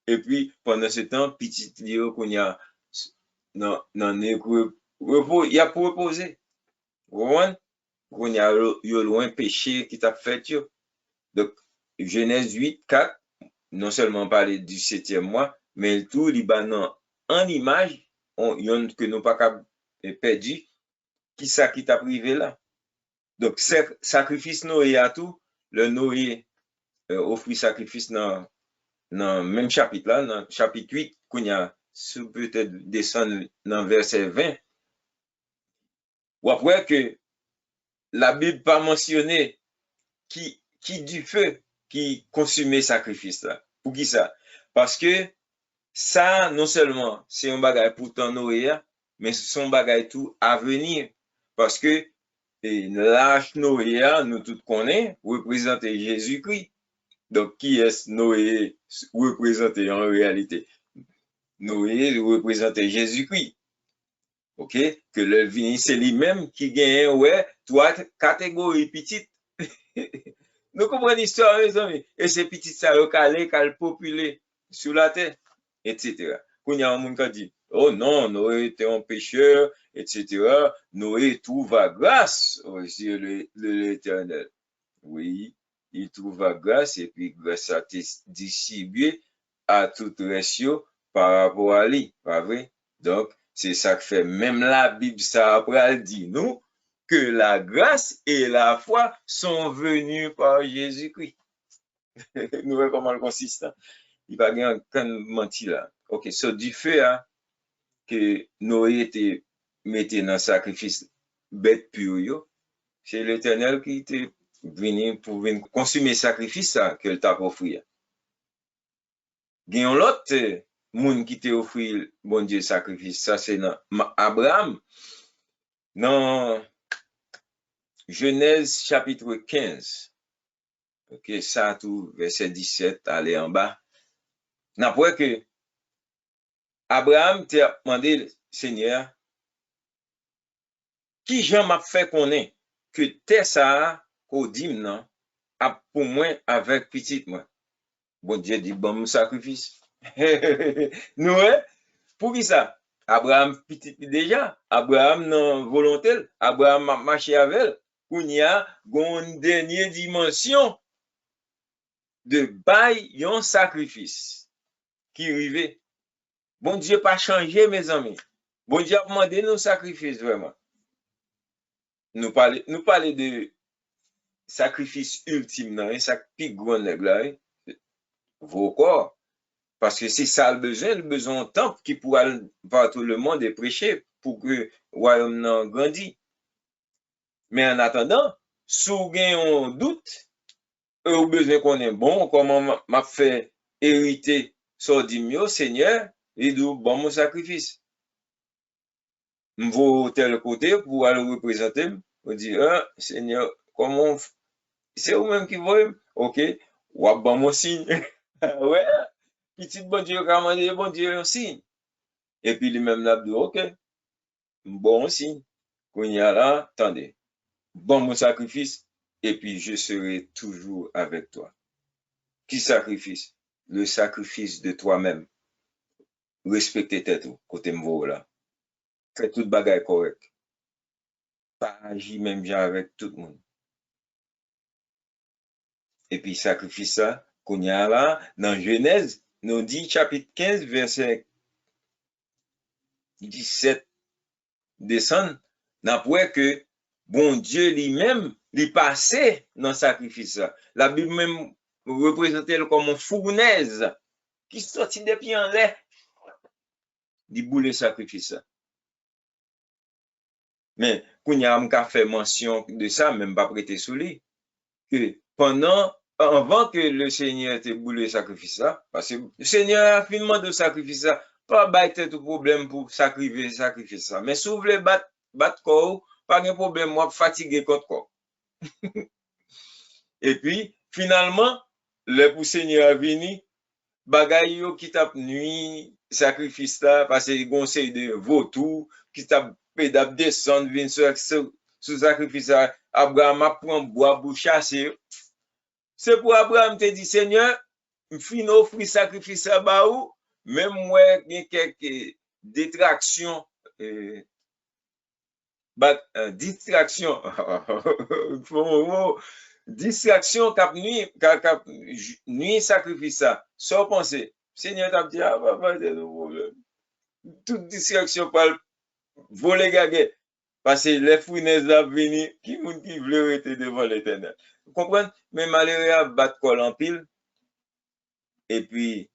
et puis pendant ce temps petit Léo qu'on y a dans repos il y a pour reposer vous comprenez qu'on y a loin péché qui t'a fait yo. Donc Genèse 8 4 non seulement parler du 7e mois mais tout Libanon en image on que nous pas perdu qui ça qui t'a privé là. Donc, sacrifice Noé à tout, le Noé offrit sacrifice dans le même chapitre là, dans le chapitre 8, qu'on y a peut-être descendre dans verset 20. Ou après que la Bible pas mentionné qui du feu qui consumait sacrifice là. Pour qui ça? Parce que ça, non seulement, c'est un bagage pour ton Noé, mais c'est un bagage tout à venir. Parce que l'âge Noé, nous tous connaissons, représente Jésus-Christ. Donc, qui est Noé représenté en réalité? Noé représentait Jésus-Christ. OK? Que le vini, c'est lui-même qui gagne, ouais, trois catégories petites. Nous comprenons l'histoire, mes amis. Et ces petites, ça a calé, populé sur la terre, etc. Quand il y a un monde qui dit, oh non, Noé était un pécheur, etc. Noé trouva grâce aux yeux de l'Éternel. Oui, il trouva grâce et puis grâce a été distribuée à tout ratio par rapport à lui, pas vrai? Donc, c'est ça que fait même la Bible, ça après dit nous que la grâce et la foi sont venues par Jésus-Christ. Nous voyons comment le consistant. Il va gagner un menti là. Ok, so du fait hein, que Noé était metté dans le sacrifice bête pur, c'est l'Éternel qui était venu pour venir consommer le sacrifice ça que t'a offert. Gagne l'autre monde qui t'a offert bon Dieu sacrifice ça c'est Abraham dans Genèse chapitre 15. OK, ça tout verset 17 aller en bas. N'après que Abraham t'a demandé Seigneur qui Jean m'a fait connaître que t'es ça qu'au dim non a pour moi avec petit moi. Bon Dieu dit bon sacrifice. Nous pour qui ça? Abraham petit déjà, Abraham non volonté, Abraham a marché avec elle. Il y a une dernière dimension de bail un sacrifice qui arrivait. Bon Dieu pas changé mes amis. Bon Dieu a demandé nos sacrifices vraiment. Nous parler de sacrifice ultime non, ça plus grand là, vos corps. Parce que c'est ça le besoin de temps qui pourra par tout le monde et prêcher pour que le royaume grandisse. Mais en attendant, si vous avez un doute, vous avez besoin qu'on est bon, comment m'a fait hériter ça dit mieux, Seigneur, il dit bon mon sacrifice. Je vais tel côté pour aller représenter, vous dit Seigneur, comment c'est vous-même qui voyez, ok, ou bon mon signe. Ouais, petit bon Dieu, commandé bon Dieu un signe. Et puis lui-même l'a dit, ok, bon signe. Qu'on y a là, attendez, bon mon sacrifice, et puis je serai toujours avec toi. Qui sacrifice? Le sacrifice de toi-même. Respectez tête côté m'vo là. Fais tout bagage correct. Pas agir même bien avec tout le monde. Et puis sacrifice ça, qu'on y a là, dans Genèse, nous dit chapitre 15, verset 17 descend, n'après que bon Dieu lui-même, lui passait dans le sacrifice. La Bible même représentait comme une fournaise qui sortit depuis en l'air, du bout sacrifice. Mais, quand il y a fait mention de ça, même pas prêté sous lui, que avant que le Seigneur te boule le sacrifice, parce que le Seigneur a finalement de sacrifice, pas battre tout problème pour sacrifier ça. Mais si vous voulez battre corps, pas de problème, moi fatigué contre corps. Et puis, finalement, le pour Seigneur a venu, bagay yo qui t'a nuit sacrifice là, parce que conseil de vautour, qui t'a pédap descendre, vin sur sacrifice là, Abraham a pris bois pour chasser. C'est pour Abraham te dit, Seigneur, fin offrir sacrifice à baou, même moi, il y a quelques détractions, distraction, distraction cap nuit sacrifice ça. Sans penser, Seigneur t'a dit, ah, pas de problème. Toute distraction par voler gagé. Parce que les fournaises là venir, qui moun qui veut être devant l'éternel. Vous comprenez? Mais malheureux à battre col en pile. Et puis,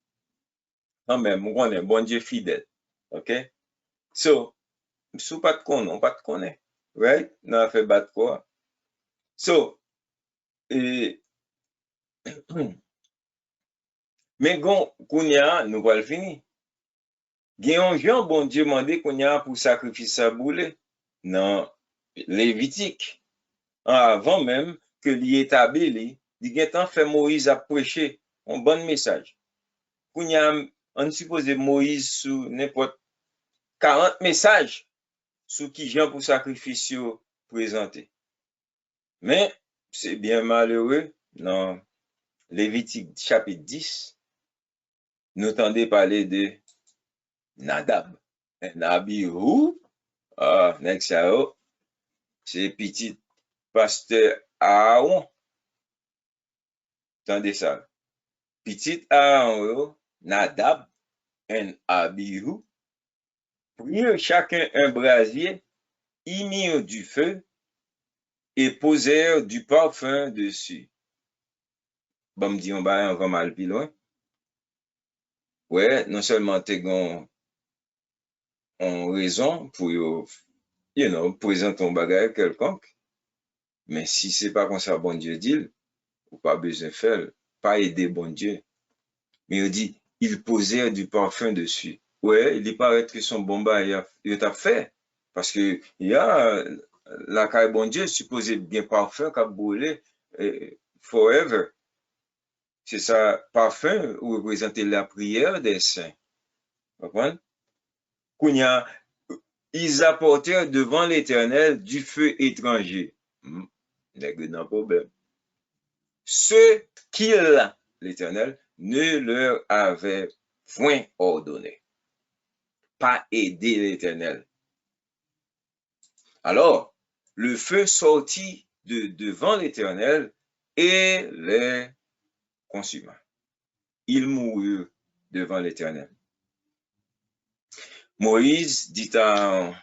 quand même, on connaît, bon Dieu fidèle. OK? So, sous pas de con, on pas de connaît. Right? On a fait battre quoi? So, et, mais gon, kounya, nous va le finir. Gen yon jan bon Dieu mandé qu'on y a pour sacrifice à bouler. Non, Lévitique. Avant même que l'y établi, il y a tant fait Moïse a prêché un bon message. Qu'on y a, on suppose Moïse sous n'importe 40 messages sous qui Jean pour sacrifice présenté. Mais c'est bien malheureux dans Lévitique chapitre 10, nous entendez parler de Nadab. Nabihu, next c'est petit pasteur Aaron. Entendez ça. Petit Aaron, Nadab et Abihu, prirent chacun un brasier, y mirent du feu et posèrent du parfum dessus. Bon, me dit, on va mal plus loin. Ouais, non seulement t'es en raison pour, présenter un bagage quelconque, mais si c'est pas comme ça, bon Dieu dit, ou pas besoin de faire, pas aider bon Dieu. Mais il dit, ils posèrent du parfum dessus. Ouais, il paraît que son bon bagage, il t'a fait. Parce que, il y a, la caille bon Dieu supposé bien parfum qu'a brûlé forever. C'est ça, parfum représente la prière des saints. Vous comprenez? Kounya, ils apportèrent devant l'Éternel du feu étranger. N'est-ce pas problème. Ce qu'il, l'Éternel, ne leur avait point ordonné. Pas aider l'Éternel. Alors, le feu sortit de devant l'Éternel et les consuma. Ils moururent devant l'Éternel. Moïse dit à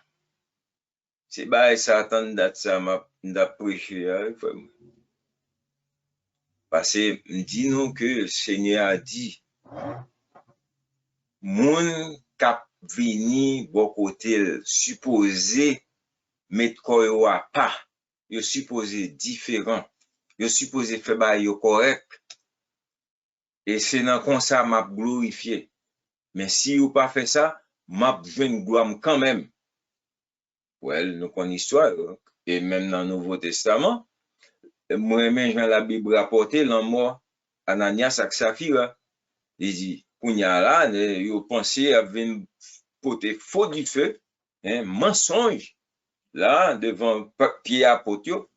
c'est bah ça attend date ça m'a prêché avec moi. Parce que dit nous que le Seigneur a dit moun k'ap vini bon côté supposé mettre koyo à pas, yo supposé différent, yo supposé faire ba yo correct. Et c'est dans comme ça m'a glorifié. Mais si vous pas fait ça, m'a joine gloire quand même. Well, nous connaissons l'histoire, et même dans le Nouveau Testament, moi-même, dans la Bible rapporté, l'an mort, Ananias ak Safira, il dit, Kounya là, ils pensaient à venir porter faux du feu, mensonge, là, devant Pierre apôtre,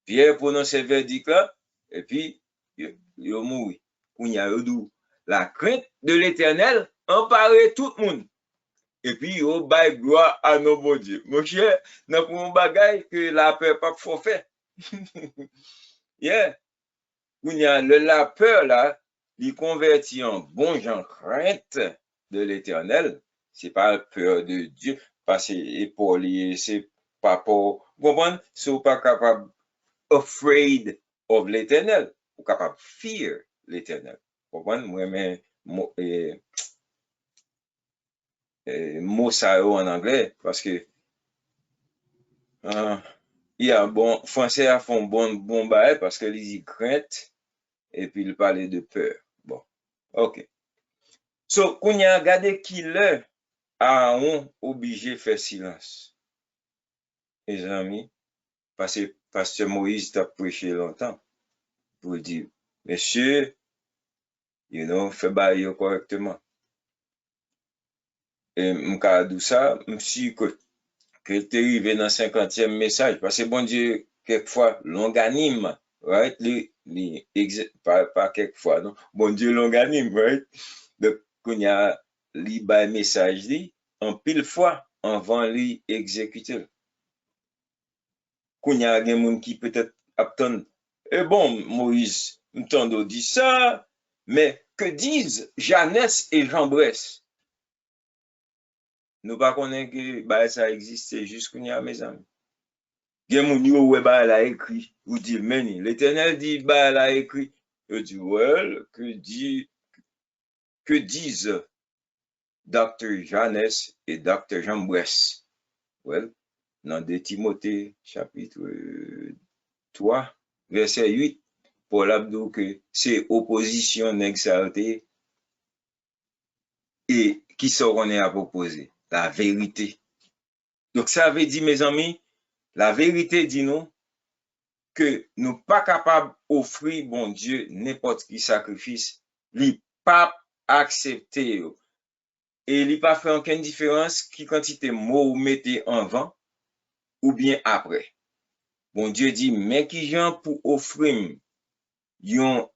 Pierre prononce ce verdict là, et puis, ils ont mouru. Kounya Yodou, la crainte de l'Éternel emparait tout le monde. Et puis, au bail gloire à nos bon Dieu. Mon cher, n'a pas un bagage que la peur pas forfait. Yeah. La peur là, il convertit en bon gens crainte de l'Éternel. C'est pas peur de Dieu, parce que pour lui, c'est pas pour, vous comprenez? C'est pas capable afraid of l'Éternel, ou capable fear l'Éternel. Vous comprenez? Moi, mais, mot ça en anglais, parce que il y a un bon français a fait un bon bail parce que il dit crainte et puis il parlait de peur. Bon, ok. So, qu'on y a regardé qui l'heure a on obligé de faire silence. Les amis, parce que pasteur Moïse t'a prêché longtemps pour dire, monsieur, fait bail correctement. Et m'ka dou ça, m'si que t'es arrivé dans 50e message, parce que bon Dieu, quelquefois, longanime, right? Pas quelquefois, non? Bon Dieu, longanime, right? Donc, qu'on y a li bay message li, en pile fois, avant li exécuter. Qu'on y a gen moun qui peut-être attend, bon, Moïse, m'tando dit ça, mais que disent Jeannès et Jean Bresse? Nous pas connaît que bah, ça existe jusqu'à mes amis. Gen moun yo ouais bah la écrit ou dit meni l'Éternel dit bah la écrit je dis well que disent Dr. Jeannès et Dr. Jean Bresse. Well, dans 2 Timothée chapitre 3 verset 8 Paul a dit que c'est opposition exaltée et qui seront à proposer? La vérité. Donc, ça veut dire, mes amis, la vérité dit nous que nous pas capables d'offrir, bon Dieu, n'importe qui sacrifice, li pas accepter. Et il pas fait aucune différence qui quantité mot ou mettez en vent ou bien après. Bon Dieu dit, mais qui gens pour offrir yon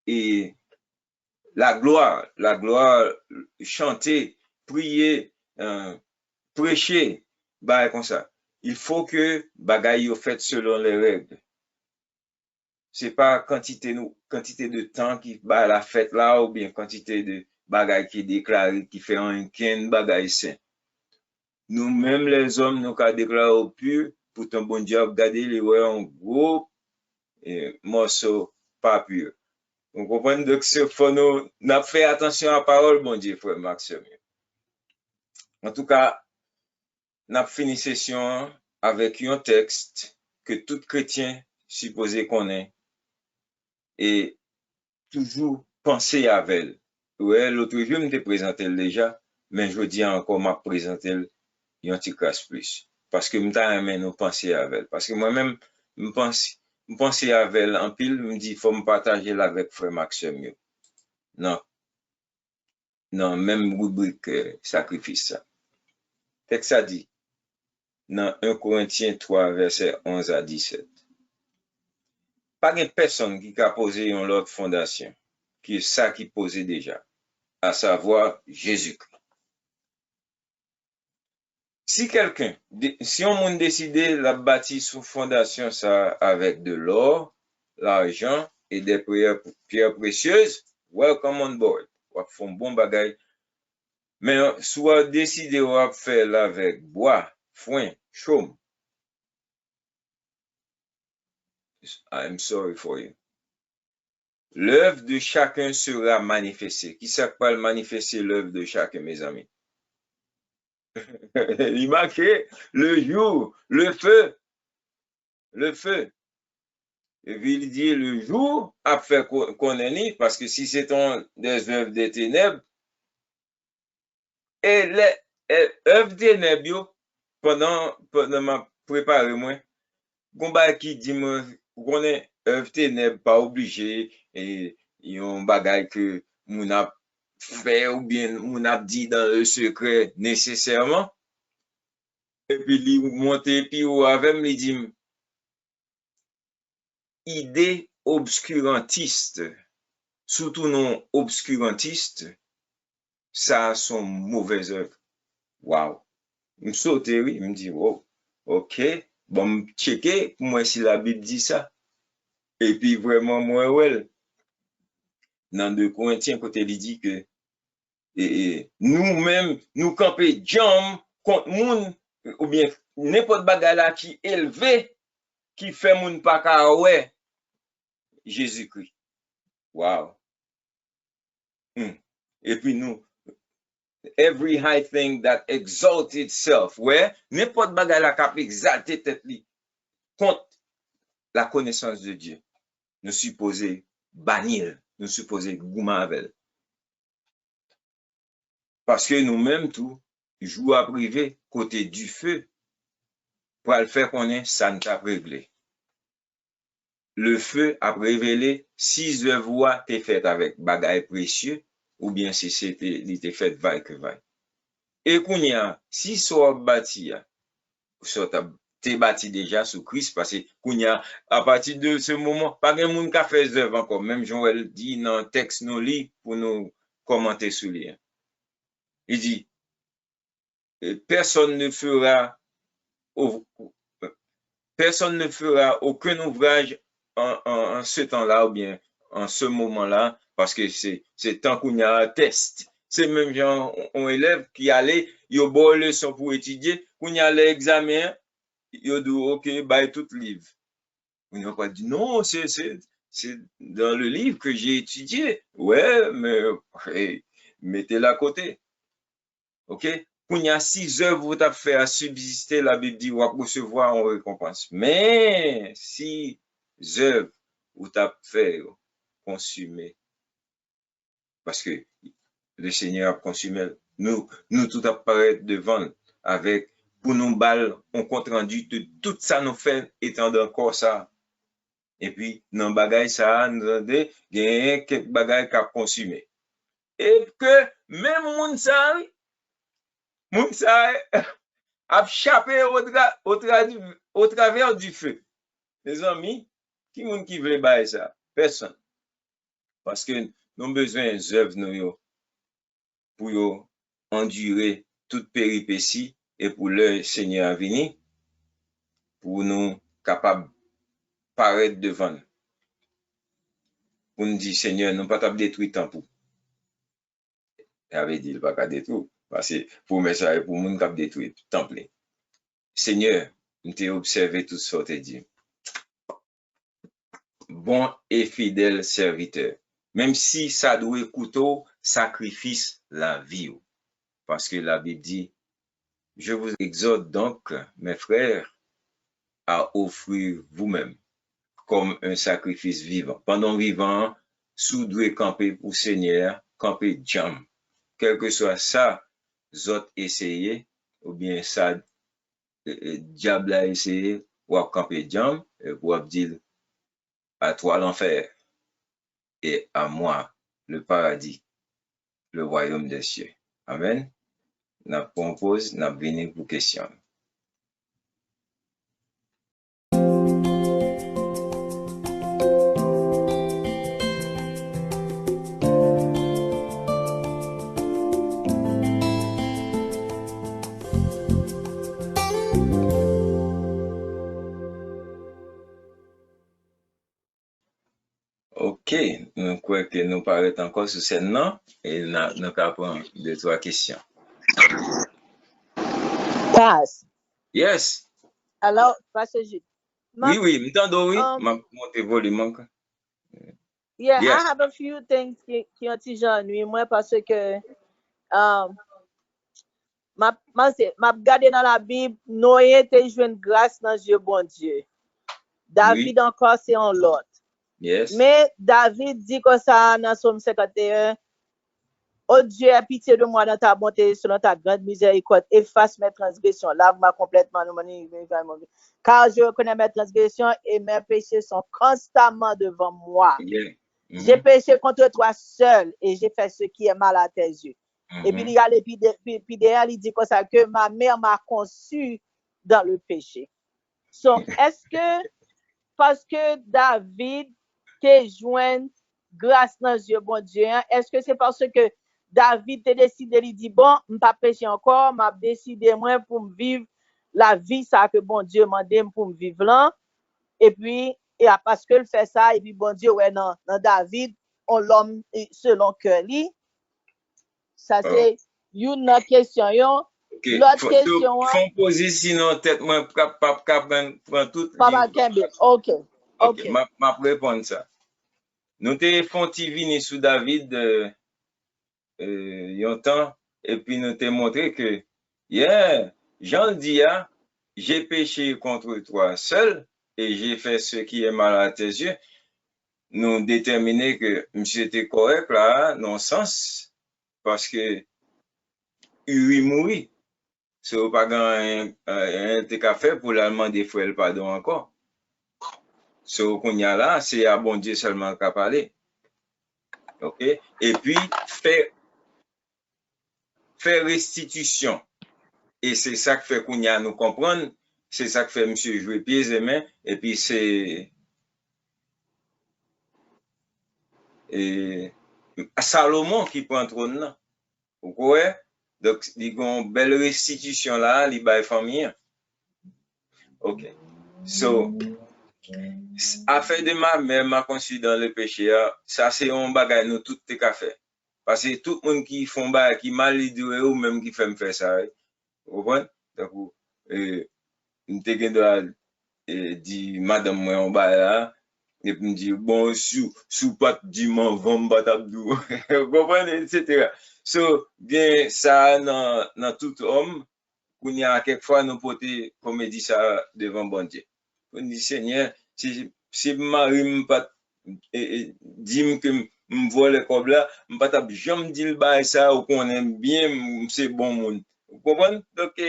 et la gloire, chanter, prier, prêcher, bah comme ça. Il faut que bagaille yo fait selon les règles. C'est pas quantité de temps qui bah la fête là ou bien quantité de bagaille qui déclaré qui fait un ken bagaille saint. Nous-mêmes les hommes nous qu'a déclaré au pur pour ton bon Dieu regarder les ouais en gros morceau pas pur. Vous comprenez donc ce faut nous n'a fait attention à la parole bon Dieu frère Maxime. En tout cas, n'a fini session avec un texte que tout chrétien supposé connaît et toujours penser avec elle. Ouais, l'autre jour, je me présenté déjà, mais je dis encore, m'a présenté un petit casse plus. Parce que m'ta aimé nous penser avec elle. Parce que moi-même, me penser avec elle en pile, me dit, faut me partager là avec frère Maxime. Non, non, même rubrique sacrifice ça. Texte ça dit, dans 1 Corinthiens 3, verset 11 à 17. Pas de personne qui a posé une autre fondation, qui est ça qui posait déjà, à savoir Jésus-Christ. Si on monde décidé la bâtir sous fondation ça avec de l'or, l'argent et des pierres précieuses, welcome on board. On fait un bon bagage. Mais soit décidé on faire avec bois, foin, chaume. I'm sorry for you. L'œuvre de chacun sera manifestée. Qui sait pas manifester l'œuvre de chacun, mes amis? Il marquait le jour, le feu. Et puis il dit le jour a fait qu'on est parce que si c'est des œuvres des ténèbres, et les œuvres des ténèbres, pendant ma préparer moi, combat qui dit moi, qu'on est œuvres ténèbres pas obligé et yon bagay que moun a fait ou bien moun a dit dans le secret nécessairement. Et puis il monte puis ou avec me dit idée obscurantiste, surtout non obscurantiste, ça a son mauvaise œuvre. Wow. Je me saute, oui, je me dis, oh, ok, bon, je checker pour moi si la Bible dit ça. Et puis vraiment, moi, ouais, dans 2 Corinthiens, côté il dit que nous-mêmes, nous camper jam contre moun, ou bien n'importe bagala qui élevé, qui fait moun pas ka ouais, Jésus-Christ. Wow. Et puis nous, every high thing that exalts itself, ouais, n'importe bagala qui exalté tête li contre la connaissance de Dieu. Nous supposons bannir, nous supposons gouman avec. Parce que nous-mêmes tout, jouons à privé côté du feu pour le faire connaître, ça ne t'a réglé. Le feu a révélé si œuvres t'es fait avec bagaille précieux ou bien si c'était t'es fait vaille que vaille. Et qu'on y a, si soit bâti, soit t'es bâti déjà sous Christ parce que qu'on y a, à partir de ce moment, pas de monde qui a fait œuvres encore, même Joël dit dans le texte nous lit pour nous commenter sur lui. Il dit, personne ne fera aucun ouvrage en ce temps-là ou bien en ce moment-là parce que c'est tant qu'on y a un test. C'est même genre un élève qui allait, il a beau leçon pour étudier, qu'on y a l'examen, il a dit OK, bah tout livre. On n'a pas dit non, c'est dans le livre que j'ai étudié. Ouais, mais hey, mettez-le à côté. OK? Quand il y a 6 œuvres vous avez fait à subsister, la Bible dit, vous allez recevoir en récompense. Mais 6 œuvres vous avez fait consumer. Parce que le Seigneur a consumé. nous tout apparaître devant avec, pour nous balle, on compte rendu de tout ça nous fait étant encore ça. Et puis, dans bagay ça, nous avons gagné quelques bagages qu'à consommer. Et que, même moun sa a échappé au travers du feu. Les amis, qui moun qui veut bailler ça? Personne. Parce que nous avons besoin d'œuvres nous pour endurer toute péripétie et pour le Seigneur à venir, pour nous capables paraître devant nous. Pour nous dire, Seigneur, nous ne pas détruire tant pour. Il avait dit, il ne pas détruire. Parce que pour mes ça, pour nous, nous détruire tant plein. Seigneur, nous t'ai observé tout ce que tu dit. Bon et fidèle serviteur. Même si ça doit couteau, sacrifice la vie. Parce que la Bible dit, je vous exhorte donc, mes frères, à offrir vous-même comme un sacrifice vivant. Pendant vivant, sous doit camper pour Seigneur, camper jam. Quel que soit ça, autres essayer, ou bien ça, diable a essayé, ou à camper jam, ou à dire, à toi l'enfer, et à moi le paradis, le royaume des cieux. Amen. N'a propose, n'a venu pour question. Ok, nous croyons que nous parlons encore sur cette nom et nous avons 2-3 questions. Pass. Yes. Alors, Pastor Jude. Oui, m'entendons, oui. Monter volume. Yeah, yes. I have a few things qui ont été nuit moi parce que m'a regardé dans la Bible, Noé te joué une grâce dans Dieu bon Dieu. David encore c'est en l'autre. Yes. Mais David dit comme ça dans Somme 51, oh Dieu, aie pitié de moi dans ta bonté, selon ta grande miséricorde, efface mes transgressions, lave-moi complètement, car je reconnais mes transgressions et mes péchés sont constamment devant moi. Yeah. J'ai péché contre toi seul et j'ai fait ce qui est mal à tes yeux. Et puis, il derrière, il dit comme ça que ma mère m'a conçu dans le péché. So, est-ce que, parce que David te joint grâce dans Dieu, bon Dieu, est-ce que c'est parce que David te décidé, il dit, bon, je ne pas pécher encore, m'a décidé moi pour me vivre la vie ça que bon Dieu m'a demandé pour me vivre là. Et puis, parce que fait ça, et puis bon Dieu, ouais, dans David, on l'homme selon cœur lui. Ça, c'est une question. L'autre question. Faut poser sinon, tête, moi, pas prendre tout. Papa Kembe, ok. Ma répondre ça. Nous te font vini sous David un temps, et puis nous te montré que, Jean dit, j'ai péché contre toi seul, et j'ai fait ce qui est mal à tes yeux. Nous déterminer que monsieur était correct là, non sens, parce que il mourit. C'est pas un qu'à faire pour l'allemand des frères pardon encore. Ce qu'on y a là, c'est à bon Dieu seulement qu'à parler. OK? Et puis, faire restitution. Et c'est ça que fait qu'on y a nous comprendre. C'est ça que fait monsieur jouer pieds et mains. Et puis, c'est Salomon qui prend le trône là. Vous voyez? Donc, il y a une belle restitution là, il y a une famille. OK. So, affaire de ma mère m'a conçu dans le péché, ça c'est un bagage nous tout est qu'à faire. Parce que tout le monde qui font bagage qui mal idée ou même qui fait me faire ça. Vous comprenez? Donc, nous te dit madame moi en bas là et puis me dit bon sous pas dit m'en vend batabdou. Vous comprenez etc. So, bien ça dans tout homme qu'on y a quelquefois nous porter comme dit ça devant bon Dieu. On dit Seigneur, si mari pas dit que m'vole comme là, m'pas tap jamais dit le bail ça ou qu'on aime bien, c'est bon monde. Vous comprenez? Donc,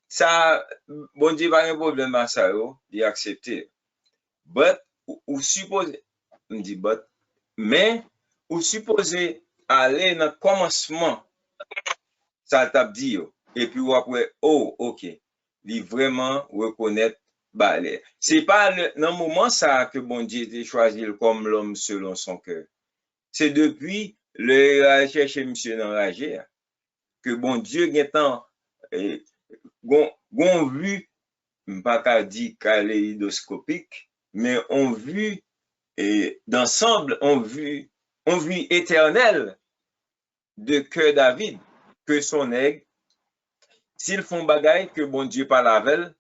ça, bon Dieu, pas un problème à ça, il accepté. But, ou supposé, me dit but, mais, ou supposé aller dans le commencement, ça t'a dit, et puis après, oh, ok, il vraiment reconnaître, bah, c'est pas dans le moment ça que bon Dieu a choisi comme l'homme selon son cœur. C'est depuis le chercher monsieur dans la guerre que bon Dieu a gon vu, pas qu'à dire kaléidoscopique, mais on vu d'ensemble, on vu éternel de cœur David, que son aigle, s'ils font bagaille que bon Dieu pas lavel,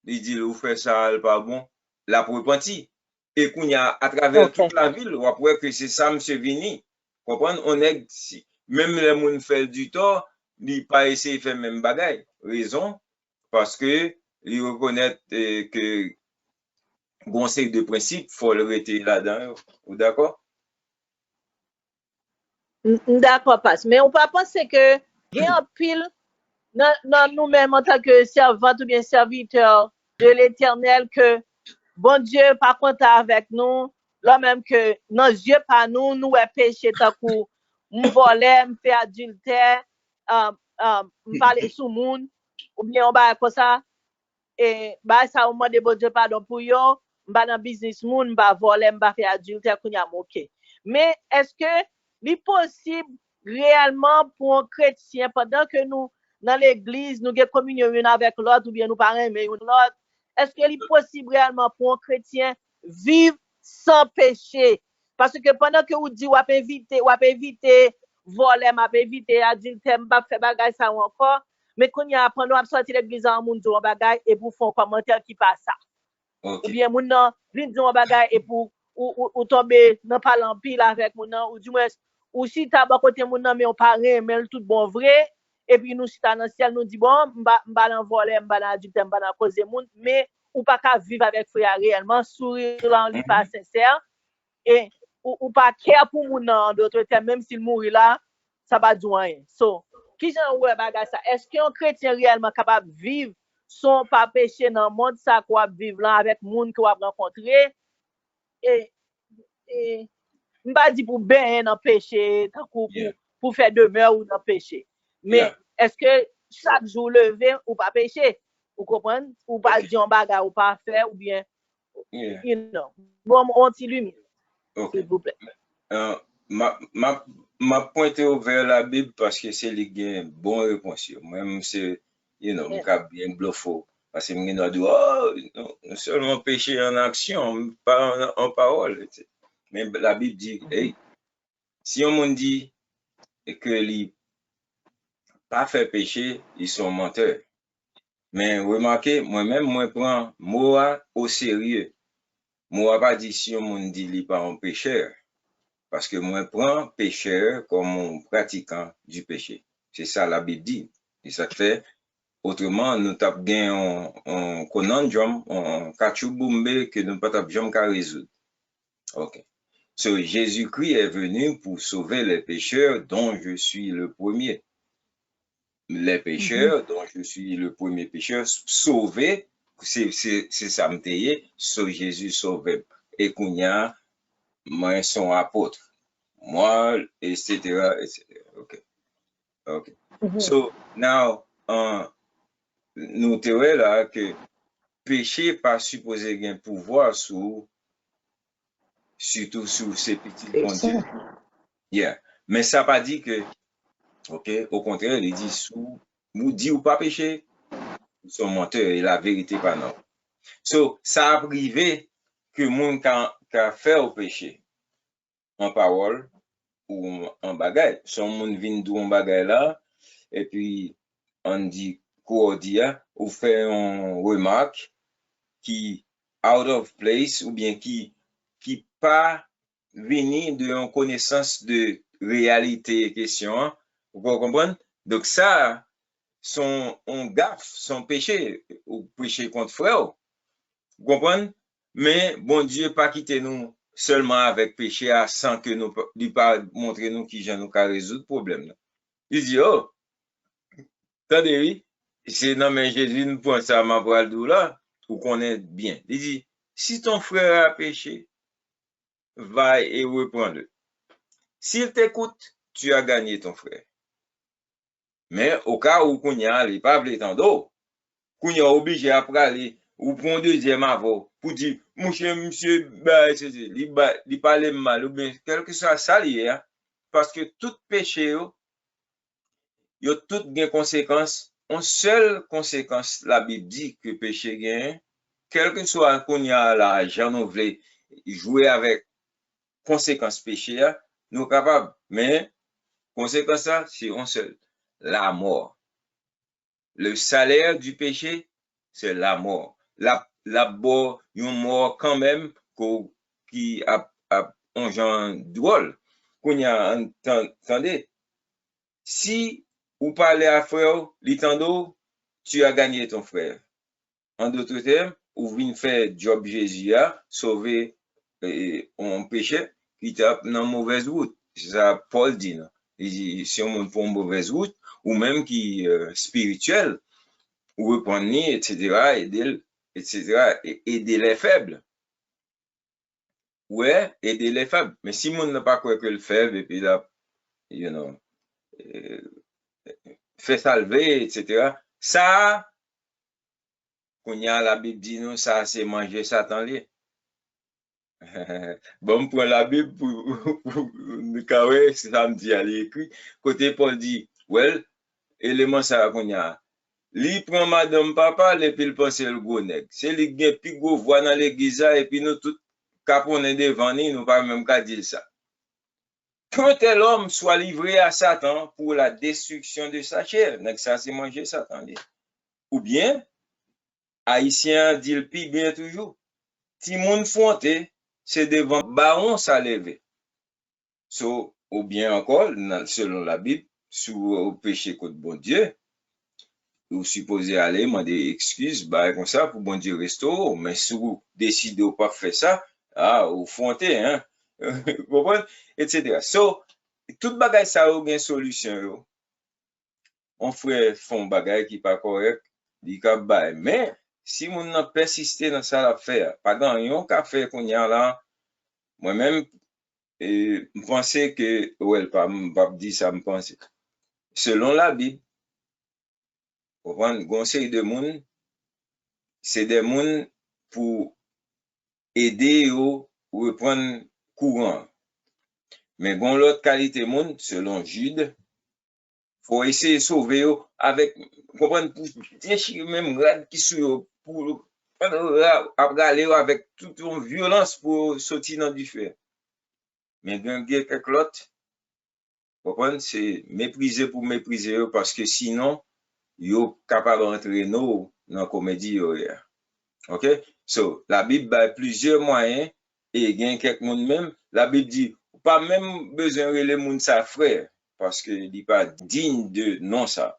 il dit, vous faites ça, pas bon, la repenti. Et qu'on y a à travers toute la ville, ou après que c'est ça, monsieur Vini, comprendre, on est, si, même les gens fait du tort, il pas essayer de faire même bagaille. Raison, parce que, ils reconnaissent que conseil de principe, faut le rester là-dedans. Ou d'accord? D'accord, passe. Mais on peut penser que il y a un pile dans nous-mêmes en tant que servants ou bien serviteurs de l'Éternel que bon Dieu pas content avec nous, là même que nos yeux pas nous, nous est péché tant coup, voler, faire adultère, parler sous monde, ou bien on va comme ça, et bah ça au moins de bon Dieu pardon pour yo, m'ba dans business moun, m'ba voler, m'ba faire adultère qu'on y a moqué. Mais est-ce que il est possible réellement pour un chrétien pendant que nous dans l'église nous avons communion une avec l'autre ou bien nous parlons mais l'autre, est-ce qu'il est possible réellement pour un chrétien vivre sans péché? Parce que pendant que vous dites ou éviter voler, m'a éviter adultère, m'ba faire bagay ça ou encore, mais quand il y a pendant à sortir l'église en moun dit un bagay et pour faire un commentaire qui passe ça. Okay. Ou bien moun nan vin dit un bagay et pour ou tomber dans parler en pile avec moun nan ou du moins ou si ta ba côté moun nan mais on parle mais tout bon vrai et puis nous si ta dans ciel nous dit bon m'ba dans voler m'ba dans adultère m'ba dans causer moun mais ou pas qu'à vivre avec frère réellement sourire là on pas sincère et ou pas care pour moun nan d'autres termes même s'il mourit là ça va dire rien. So qui j'en ouais bagay ça est-ce qu'un chrétien réellement capable de vivre sans pas pécher dans le monde ça quoi vivre là avec moun qu'on va rencontrer et m'pa dit pour ben dans péché tant pour faire demeure ou dans péché mais est-ce que chaque jour lever ou pas pécher vous comprenez ou pas dire un bagage ou pas faire ou bien you know bon on t'illumine s'il vous plaît. Ma pointe vers la Bible parce que c'est les gains bon réponse. Même c'est, you know, m'ka bien bluffo. Parce que m'gène dit, oh, non seulement péché en action, pas en parole. Mais la Bible dit, hey, si on me dit que les pas fait péché, ils sont menteurs. Mais remarquez, moi-même, moi prends moi au sérieux. Moi pas dit si on me dit il pas un pécheur. Parce que moi, prends pécheur comme un pratiquant du péché. C'est ça la Bible dit. Et ça fait, autrement, nous tapons bien un conundrum, un cachouboumbé que nous ne pouvons jamais résoudre. Ok. So, Jésus-Christ est venu pour sauver les pécheurs dont je suis le premier. Les pécheurs dont je suis le premier pécheur, sauver, c'est ça me taillé, so Jésus sauvé. Et qu'on y a, moi, son apôtre. Moi, etc., etc. Okay. Okay. So, now, nous terons là que péché pas supposé gain pouvoir surtout sur ces petits conduits. Yeah. Mais ça pas dit que, ok, au contraire, il dit sous, nous dit ou pas péché, ils sont menteurs et la vérité pas non. So, ça a privé que monde qu'a fait au péché en parole ou en bagay. Son moun vin dou en bagay là, et puis on dit cordia, ou fait une remarque qui out of place, ou bien qui pas vini de une connaissance de réalité question. Vous comprenez? Donc ça, son gaffe, son péché, ou péché contre frère. Vous comprenez? Mais bon Dieu pas quitté nous seulement avec péché sans que nous lui pas montrer nous qui nous qu'à résoudre le problème. Il dit, oh, attendez, oui, c'est non, mais Jésus nous prend ça à ma voile d'eau là, pour qu'on est bien. Il dit, si ton frère a péché, va et reprends-le. S'il t'écoute, tu as gagné ton frère. Mais au cas où qu'on y a, il pas d'eau, qu'on y a obligé à aller ou prendre deuxième avant pour dire, monsieur, bah, il parle mal, ou bien, quel que soit ça, hein, parce que tout péché, il y a toutes des conséquences. En seule conséquence, la Bible dit que péché gagne, quel que soit qu'on y a là, j'en voulais jouer avec conséquences péché, nous capables, mais conséquence ça, c'est un seul, la mort. Le salaire du péché, c'est la mort. La mort, une mort quand même qui a un genre drôle. Qu'on y a entendu. Si vous parlez à frère, l'itando, tu as gagné ton frère. En d'autres termes, ou venez faire job Jésus a sauver un péché qui tape dans mauvaise route. C'est ça Paul dit. Non? Il dit, si on monte pour une mauvaise route, ou même qui spirituel, ou reprendre, etc., aider, etc., aider les faibles. Ouais, aider les faibles. Mais si on n'a pas quoi que le faible, et puis là, you know, fait salver, etc., ça, qu'on y a la Bible dit nous, ça, c'est manger Satan lié. Bon, pour la Bible, pour ouais, ça me dit, elle écrit. Côté Paul dit, well, élément ça qu'on y a. Li prend madame papa, et puis il pense le gros nègre. C'est li gen plus gros voix dans l'église, et puis nous tout, quand on est devant nous pas même qu'à dire ça. Que tel homme soit livré à Satan pour la destruction de sa chair, ça c'est manger Satan. Ou bien, Haïtien dit le pire bien toujours. Si moun fonte, c'est devant baron ça levé. So, ou bien encore, selon la Bible, sous au péché contre bon Dieu, ou supposé aller demander excuse, bah, comme ça, pour bon Dieu restaure, mais si vous décidez de pas faire ça, ou fonte, hein, vous comprenez, etc. So, tout bagay ça a une solution, yo. On ferait font bagay qui pas correct, dit ka bay. Mais, si mon n'a persisté dans ça l'affaire, pas grand yon qu'a fait qu'on y a là, moi-même, je pensais que, ouais, pas dire ça, me pense. Selon la Bible, pour prendre conseil de monde, c'est des monde pour aider ou reprendre courant. Mais bon, l'autre qualité monde, selon Jude, faut essayer de sauver avec, comprendre, pour déchirer même grade qui sont pour aller avec toute une violence pour sortir dans du feu. Mais il y a quelques autres, comprendre, c'est mépriser pour mépriser parce que sinon, yo capable d'entrer dans la comédie. OK? So, la Bible a plusieurs moyens et il y a quelques monde même. La Bible dit, pas même besoin de les monde sa frère parce que il n'est pas digne de non ça.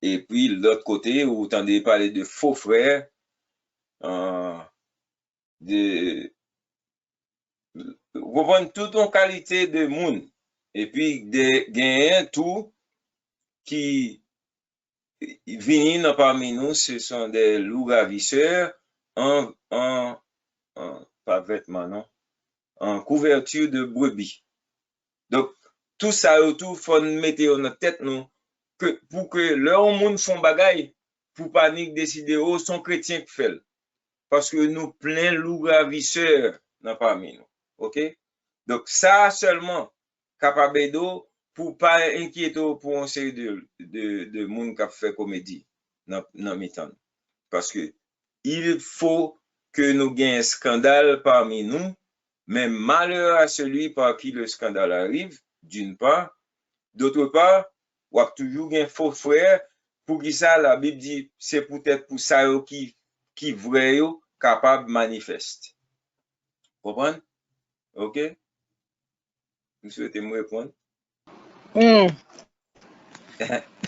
Et puis, l'autre côté, vous entendez parler de faux frères, de, vous comprenez toute une qualité de monde. Et puis, gagnent tout qui viennent parmi nous, ce sont des loups ravisseurs pas vêtements, non, en couverture de brebis. Donc, tout ça, tout, faut mettre dans notre tête, nous, que, pour que leur monde font bagaille, pour pas ni décider, oh, son chrétien qui fait. Parce que nous plein loups ravisseurs dans parmi nous. OK? Donc, ça seulement, capable d'eau, pour pas inquiéter pour un série de monde qui a fait comédie dans mi-temps. Parce que il faut que nous ayons un scandale parmi nous, mais malheur à celui par qui le scandale arrive, d'une part. D'autre part, on a toujours un faux frère, pour qui ça, la Bible dit, c'est peut-être pour ça qui vrai, capable manifeste. Vous comprenez? OK? Vous souhaitez me répondre?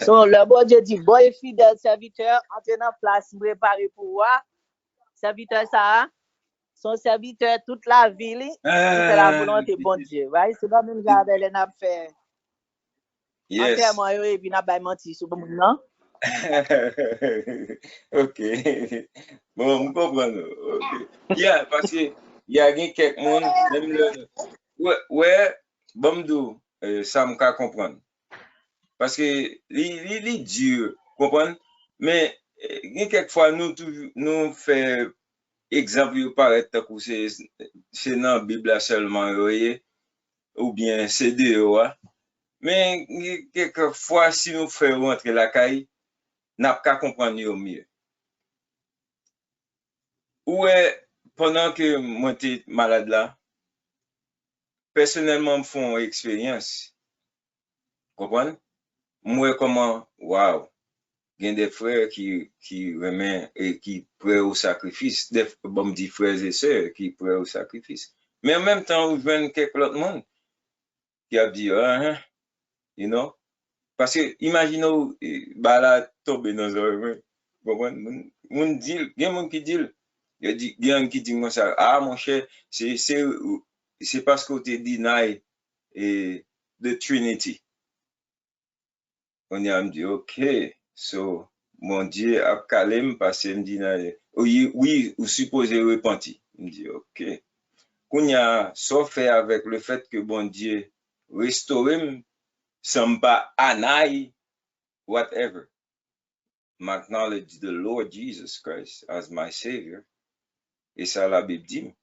So, le bon Dieu dit, bon fidèle serviteur, entrez dans place, préparé pour voir. Serviteur ça, son serviteur toute la vie, il fait la volonté bon Dieu. Right? C'est pas même garder les n'a fait enterrement et puis n'a pas menti sur bon non? Ok. Bon, je comprends. Ok. Yeah, parce que il y a quelques monde, même le. Ouais, bon, ça me fait comprendre. Parce que il dur, comprendre? Mais quelquefois, nous faisons exemple, paraître que c'est dans la Bible seulement, ou bien c'est dehors. Mais quelquefois, si nous faisons rentrer la caille, n'a pas comprendre mieux. Ouais, pendant que moi j'étais malade là, personnellement, me font expérience. Comprenez? Moi, comment, waouh, il y a des frères qui remettent et qui prêtent au sacrifice. Des bon, me dit frères et sœurs qui prêtent au sacrifice. Mais en même temps, je vois quelques autres monde qui a dit, you know, parce que imaginez, bah là, tomber dans un, comprenez? Moun dit, il y a moun qui dit, il y a un qui dit moi ça, ah mon cher, c'est parce que tu deny et the Trinity. On a dit, ok, so, mon Dieu a calé parce qu'il me dit, oui, vous supposez repentir. Il me dit, ok. Qu'on y a sauf fait avec le fait que bon Dieu restaure, sans pas anaï, whatever. M'acknowledge the Lord Jesus Christ as my Savior. Et ça, la Bible dit.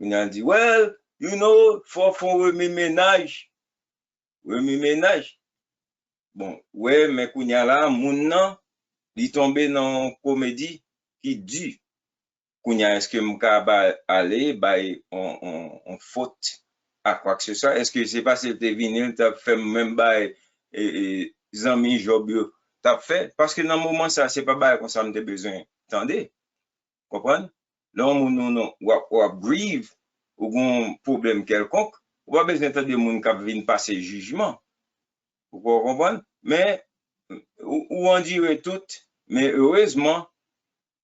On a dit, well, you know, faut remis ménage. Remis ménage. Bon, ouais, mais qu'on y a là, moun nan, il tombe dans comédie qui dit, qu'on y a, est-ce que m'ka aller, on faute à quoi que ce soit? Est-ce que c'est parce que t'es venu, t'as fait même et zami job yo, t'as fait? Parce que dans le moment, ça, c'est pas bail qu'on s'en a besoin. Attendez, comprenez? Là, non, ou grieve, ou un problème quelconque, ou pas besoin de moun qui viennent passer jugement. Vous comprenez? Mais, ou on dirait tout, mais heureusement,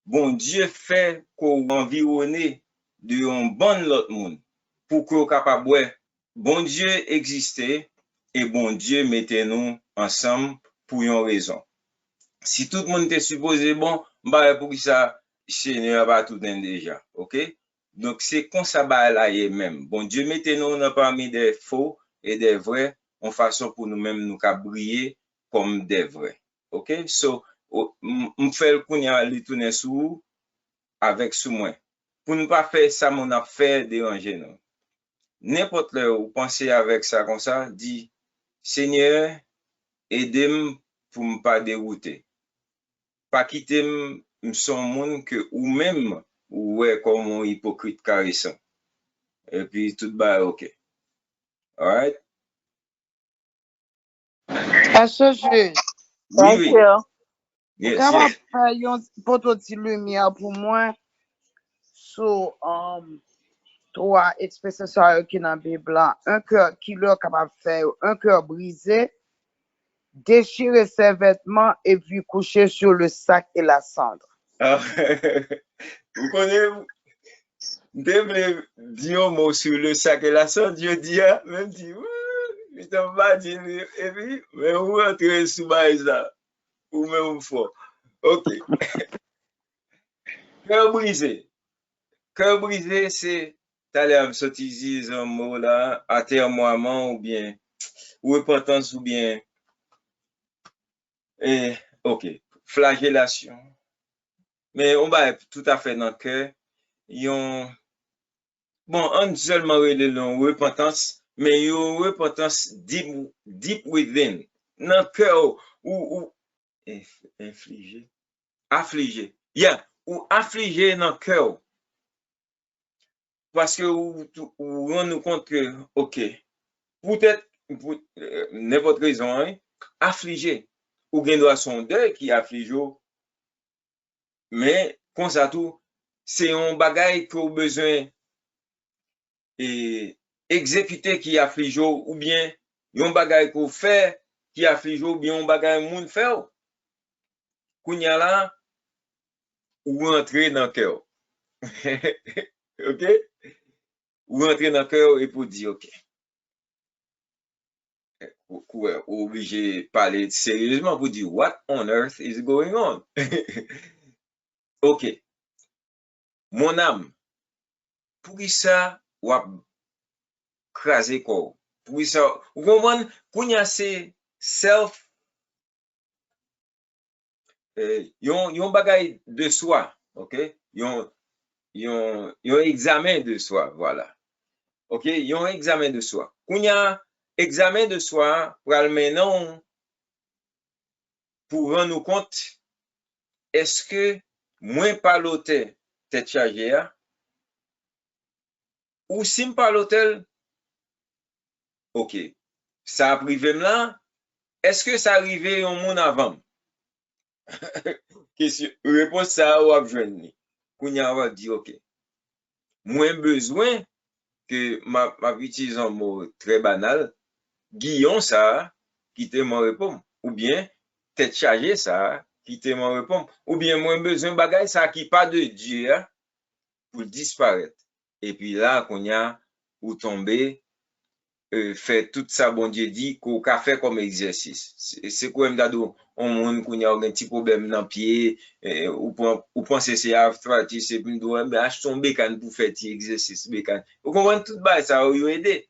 bon Dieu fait qu'on environne de un bon l'autre monde pour qu'on capable bon Dieu existait et bon Dieu mettait nous ensemble pour une raison. Si tout le monde était supposé bon, bah pour ça Seigneur va tout déjà, OK? Donc c'est comme ça bah là même. Bon Dieu mettait nous parmi des faux et des vrais en façon pour nous-mêmes nous briller comme des vrais. OK? So me fait qu'on y a li tourner sous avec sous moi. Pour ne pas faire ça mon affaire déranger nous. N'importe là où pensez avec ça comme ça, dit Seigneur, aidez-moi pour ne pas dérouter. Pas quitter son monde que ou même ouais comme un hypocrite caressant. Et puis tout va OK. All right? Est-ce que Oui. Yes, yes. Pour ti lumière pour moi sur trois expressions qui dans la Bible, un cœur qui leur capable faire, un cœur brisé, déchirer ses vêtements et puis coucher sur le sac et la cendre. Vous connaissez, devez dire un mot sur le sac et la cendre, je dis, même dit, je t'en bats, et puis, mais vous rentrez sous ça, ou même fort. OK. Cœur brisé. Cœur brisé, c'est, t'allais à me sortir un mot là, attermoiement ou bien, ou repentance ou bien, OK, flagellation. Mais on va tout à fait dans le cœur. Bon, on seulement le repentance, mais une repentance deep within. Dans le cœur, ou infliger, affliger. Yeah, ou affliger dans le cœur. Parce que ou on nous compte que, OK, peut-être, n'importe raison, hein, affliger. Ou bien doit son deuil qui afflige, mais, comme ça tout, c'est un bagage qu'on a besoin et exécuter qui afflige ou bien un bagage qu'on fait qui afflige ou bien un bagage moun fait. Kounya là, ou entrer dans le cœur. OK? Ou rentrer dans le cœur et pour dire, OK. Ou obligé de parler sérieusement pour dire, what on earth is going on? OK. Mon âme, pour ça, ou craser quoi? Pour ça, vous comprenez? Quand il y a ces self, yon bagay de soi, OK? Yon examen de soi, voilà. OK? Yon examen de soi. Quand il y a examen de soi, pour rendre nous compte, est-ce que moi par l'hôtel tête chargée, ou si me par l'hôtel, OK. Ça a privé là, est-ce que ça arrivé au monde avant? Question, réponse ça ou abjoine. Kounya va dire, OK. Moins besoin que ma utilise un mot très banal, Guillon ça, qui te m'en répond. Ou bien, tête chargée ça, qui te m'en répond. Ou bien, moins besoin bagay ça qui pas de Dieu pour disparaître. Et puis là, Kounya, ou tomber, fait tout ça, bon Dieu dit, qu'on a fait comme exercice. C'est quoi, m'dado, on monde qu'on a un petit problème dans le pied, ou penser c'est arthritis, et puis nous, mais achète ton bécane pour faire petit exercice, bécane. Vous comprenez tout bas, ça va aider.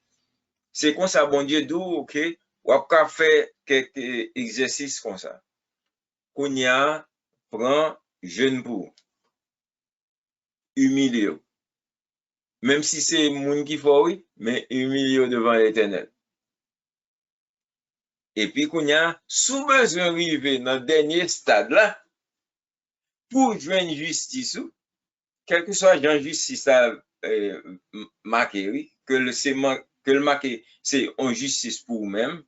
C'est comme ça, bon Dieu dit, OK, ou a fait quelques exercices comme ça. Qu'on y a, prend, jeune pour, humilié. Même si c'est monde qui faut, oui, mais humilié devant l'Éternel. Et puis, qu'on y a, sous besoin d'arriver dans le dernier stade là, pour joindre justice, quel que soit la justice marqué, oui, que le marqué, c'est en justice pour même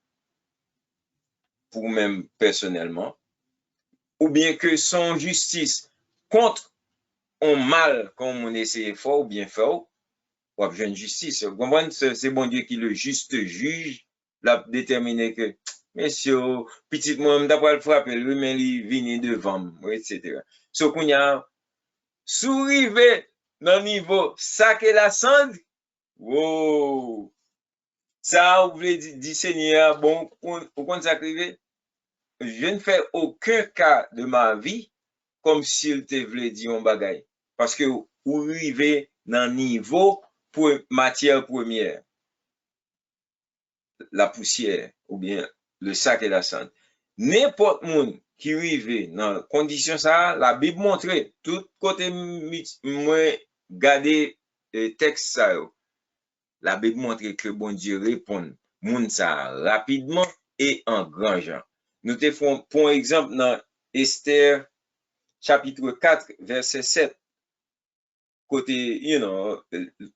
personnellement, ou bien que son justice contre un mal comme on essaie fort ou bien fort, ou avoir une justice. Vous comprenez? C'est bon Dieu qui le juste juge, l'a déterminé que, messieurs, petit moi, d'après le frapper, lui, mais il vient devant, etc. So, qu'on y a, sourivé dans le niveau sac et la cendre, wow! Ça, vous voulez dire, Seigneur, bon, pourquoi ça arrive? Je ne fais aucun cas de ma vie comme s'il te voulait dire un bagay. Parce que vous arrivez dans le niveau pour matière première, la poussière, ou bien le sac et la cendre. N'importe monde qui arrive dans condition ça, la Bible montre, tout côté moi garder texte ça, la Bible montre que bon Dieu répond moun ça rapidement et en grand genre. Nous te font pour exemple dans Esther chapitre 4 verset 7 côté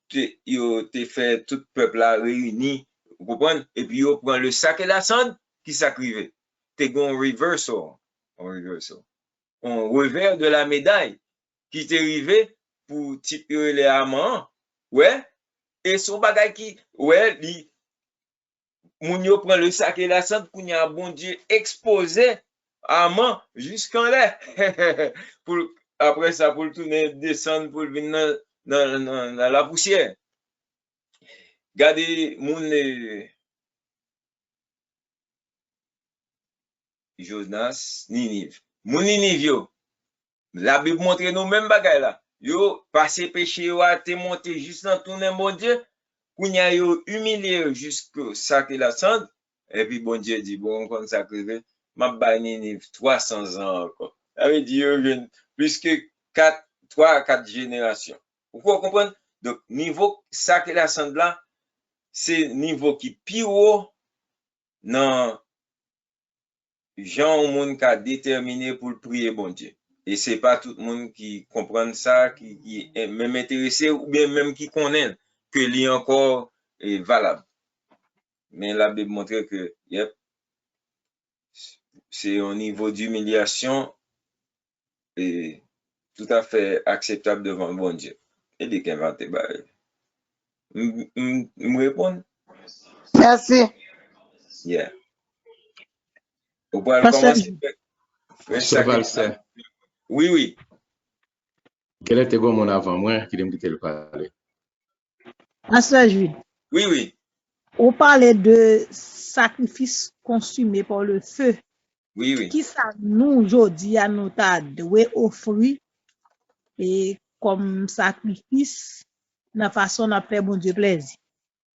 te fait tout peuple là réuni, vous comprenez, et puis on prend le sac et la cendre qui s'acrivait. T'es gon reversal, on revers de la médaille qui t'est arrivé pour tirer les amants, ouais, et son bagage qui, ouais, moun yo prend le sac et la cendre pour y a bon Dieu exposé amant jusqu'en l'air. Après ça, pour le tourner, descendre, pour venir dans la poussière. Regardez, moun Jonas, Ninive. Moun Ninive, yo. La Bible montre nous même bagay là. Yo, passé péché, yo a te monté juste dans tourner, mon Dieu. Kounya yo humilié jusqu'au sac et la cendre. Et puis, bon Dieu dit, bon, comme ça, m'a bay Ninive 300 ans encore. Ça veut dire, plus que 3 à 4 générations. Vous comprenez? Donc, niveau sac et la cendre là, c'est niveau qui pire haut dans gens au monde qui a déterminé pour prier bon Dieu. Et c'est pas tout le monde qui comprend ça, qui est même intéressé ou bien même qui connaît que l'est encore valable. Mais la Bible montre que, yep, c'est un niveau d'humiliation et tout à fait acceptable devant le bon Dieu. Et dès qu'il invente, me répondre? Merci. Yeah. Vous pouvez commencer. C'est valsé. Oui, oui. Quel était mon avant moi qui me dit le parler? Pasteur Jude, Oui, oui, on parlait de sacrifice consumé par le feu. oui, oui. Qui ça nous aujourd'hui à nous t'a doué offrir et comme sacrifice la façon d'a faire bon Dieu plaisir.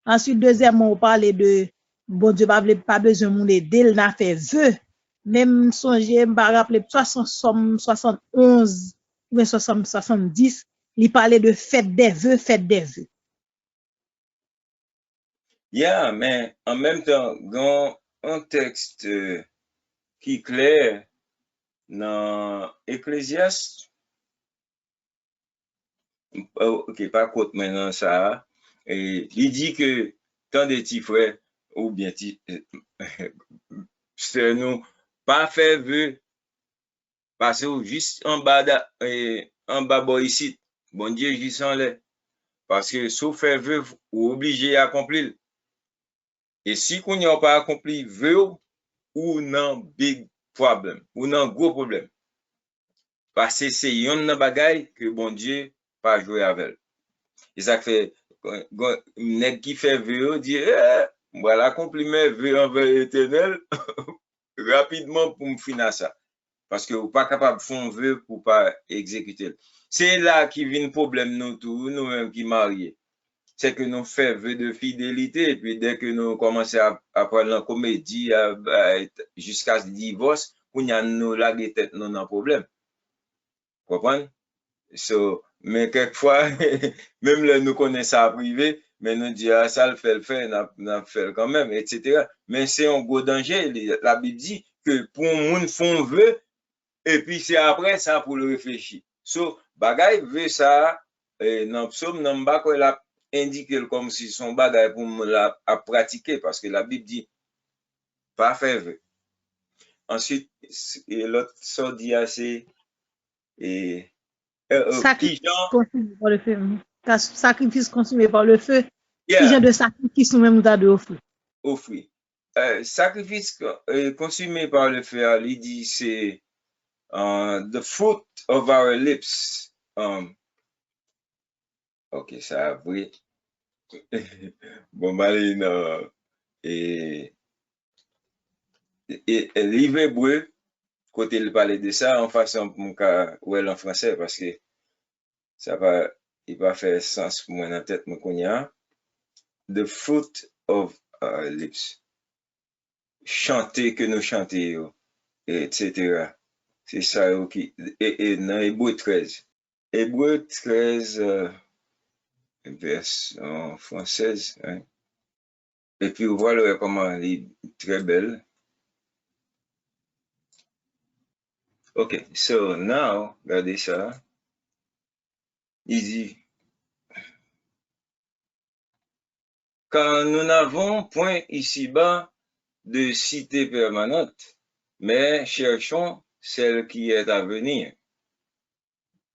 Ensuite deuxièmement on parlait de bon Dieu pas besoin moun aider il n'a fait vœu même songer me rappeler 71 ou 70 il parlait de fête des vœux. Yeah, mais en même temps, dans un texte qui est clair dans Ecclésiaste, ok, pas contre maintenant ça, et il dit que tant de petits frères, ou bien c'est nous, pas faire vœu, parce que juste en bas, en bas ici, bon Dieu, juste en l'air. Parce que sauf faire vœu, ou obligé à accomplir. Et si qu'on n'a pas accompli vœu, ou non big problem, ou non gros problème. Parce que c'est yon nan bagay que bon Dieu pas jouer avec. Et ça fait, nèg qui fait vœu, dit, voilà, accompli mes vœux envers l'éternel, rapidement pour me finir ça. Parce que vous pas capable de faire un vœu pour pas exécuter. C'est là qui vient le problème nous tous, nous-mêmes qui mariés. C'est que nous faisons vœu de fidélité, et puis dès que nous commençons à parler en comédie, jusqu'à ce divorce, on y a nous laguer tête non un problème. Comprenez? So, mais quelquefois, même là, nous connaissons ça privé, mais nous disons, ah, ça le fait, n'a fait quand même, etc. Mais c'est un gros danger. La Bible dit que pour un monde font vœu, et puis c'est après ça pour le réfléchir. So, bagay veut ça, dans psaume, dans mbako, il a indiqué comme si son bagay pour me la à pratiquer, parce que la Bible dit, pas faire vœu. Ensuite, l'autre ça dit assez, et, Sacrifice consumé par le feu. Sacrifice consumé par le feu. yeah, Qui genre de sacrifice nous-mêmes nous t'a de offrir? offrir. Sacrifice consumé par le feu, il dit c'est the fruit of our lips. Ok, ça a vrai. Bon, allez, non. Et livre hébreu, côté il parlait de ça, en façon pour mon cas, ouais, en français, parce que ça va, il va faire sens pour moi dans la tête, mon cognac. The fruit of our lips. Chanter que nous chantions, etc. C'est ça, ok. Et dans Hébreu 13. Hébreu 13, version française. Hein. Et puis, voilà comment elle est très belle. Ok, so now, regardez ça. Il dit, car nous n'avons point ici-bas de cité permanente, mais cherchons celle qui est à venir.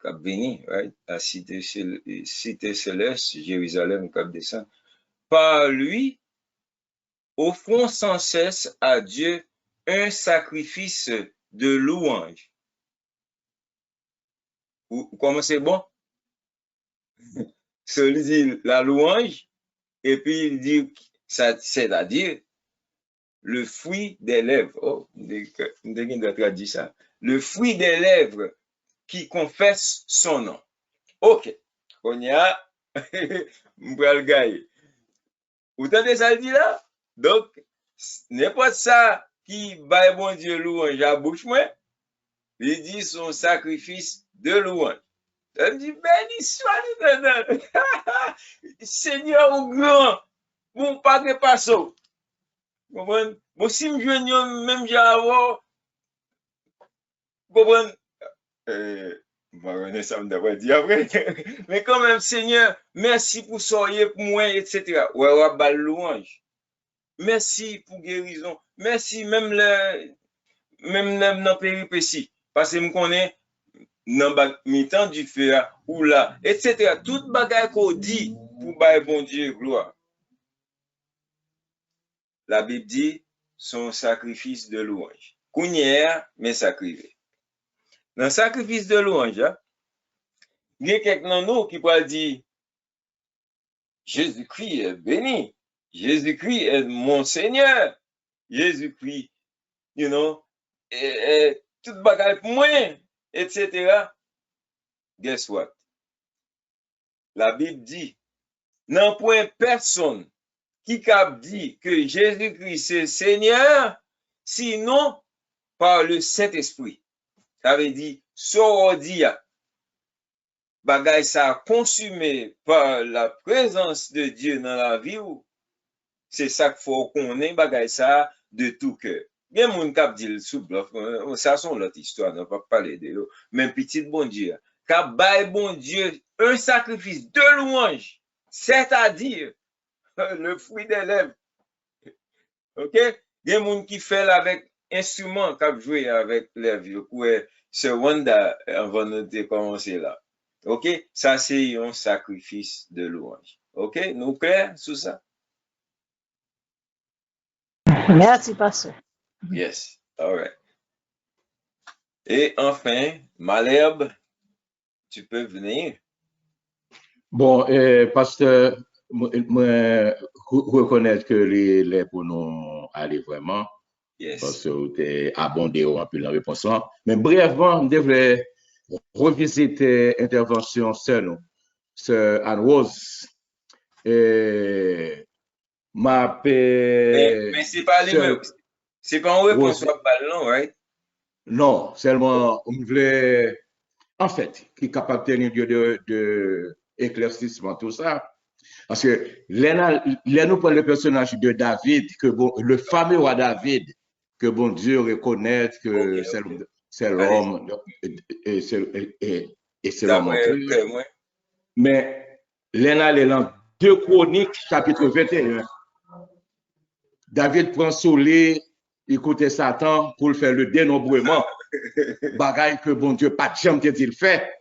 Cap venir, right? La cité céleste, Jérusalem, cap descend. Par lui, offrons sans cesse à Dieu un sacrifice de louange. Comment c'est bon? Celui dit la louange, et puis il dit, c'est-à-dire le fruit des lèvres. Oh, on dit ça. Le fruit des lèvres qui confesse son nom. Ok. On y a, m'bral gaye. Vous entendez ça dit là? Donc, n'importe ça qui baille bon Dieu louange à bouche moi, il dit son sacrifice de louange. Elle me dit, béni soit Seigneur au grand, mon pas de passo. Vous comprenez? Bon, si je viens même j'avais, vous comprenez? Ça me devrait dire après. Mais quand même, Seigneur, merci pour soyez pour moi, etc. Ouais, ouais, bah, louange. Merci pour guérison. Merci même dans péripétie. Parce que je connais dans mi-temps du feu ou là, etc. Tout bagage qu'on dit pour bailler bon Dieu gloire. La Bible dit son sacrifice de louange. Kounière, mais sacrifice. Dans le sacrifice de louange, il y a quelqu'un nous qui peut dire, Jésus-Christ est béni. Jésus-Christ est mon Seigneur. Jésus-Christ, you know, tout bagage pour moi, etc. Guess what? La Bible dit, non point personne qui cap dit que Jésus-Christ c'est Seigneur, sinon par le Saint-Esprit. Ça veut dire, sorodia, bagay ça consumé par la présence de Dieu dans la vie, c'est ça qu'il faut qu'on ait bagay ça de tout cœur. Bien, mon cap dit le sous bluff, ça sont l'autre histoire, on ne va pas parler de l'eau. Mais petit bon Dieu, cap bail bon Dieu, un sacrifice de louange, c'est-à-dire le fruit des lèvres. OK? Il y a des gens qui fait avec instrument, qui jouer avec les vieux. C'est Wanda avant de commencer là. OK? Ça, c'est un sacrifice de louange. OK? Nous clairs sur ça? Merci, pasteur. Yes. All right. Et enfin, Malherbe, tu peux venir. Bon, pasteur, moi, reconnaître que les pour nous aller vraiment, Yes. parce que tu es abondé un peu dans la réponse. Mais brièvement, je devrais revisiter l'intervention sœur Anne-Rose. Mais c'est pas les mêmes. C'est pas en réponse à ballon, right? Non, seulement on voulait, en fait, qui est capable de tenir de éclaircissement, tout ça. Parce que là, nous prenons le personnage de David, que bon, le fameux roi David, que bon Dieu reconnaît que c'est l'homme et c'est l'homme. Mais là, les dans 2 Chroniques, chapitre 21. David prend soleil, écoutez Satan pour faire le dénombrement. Bagaille que bon Dieu pas de jamais te dit le fait.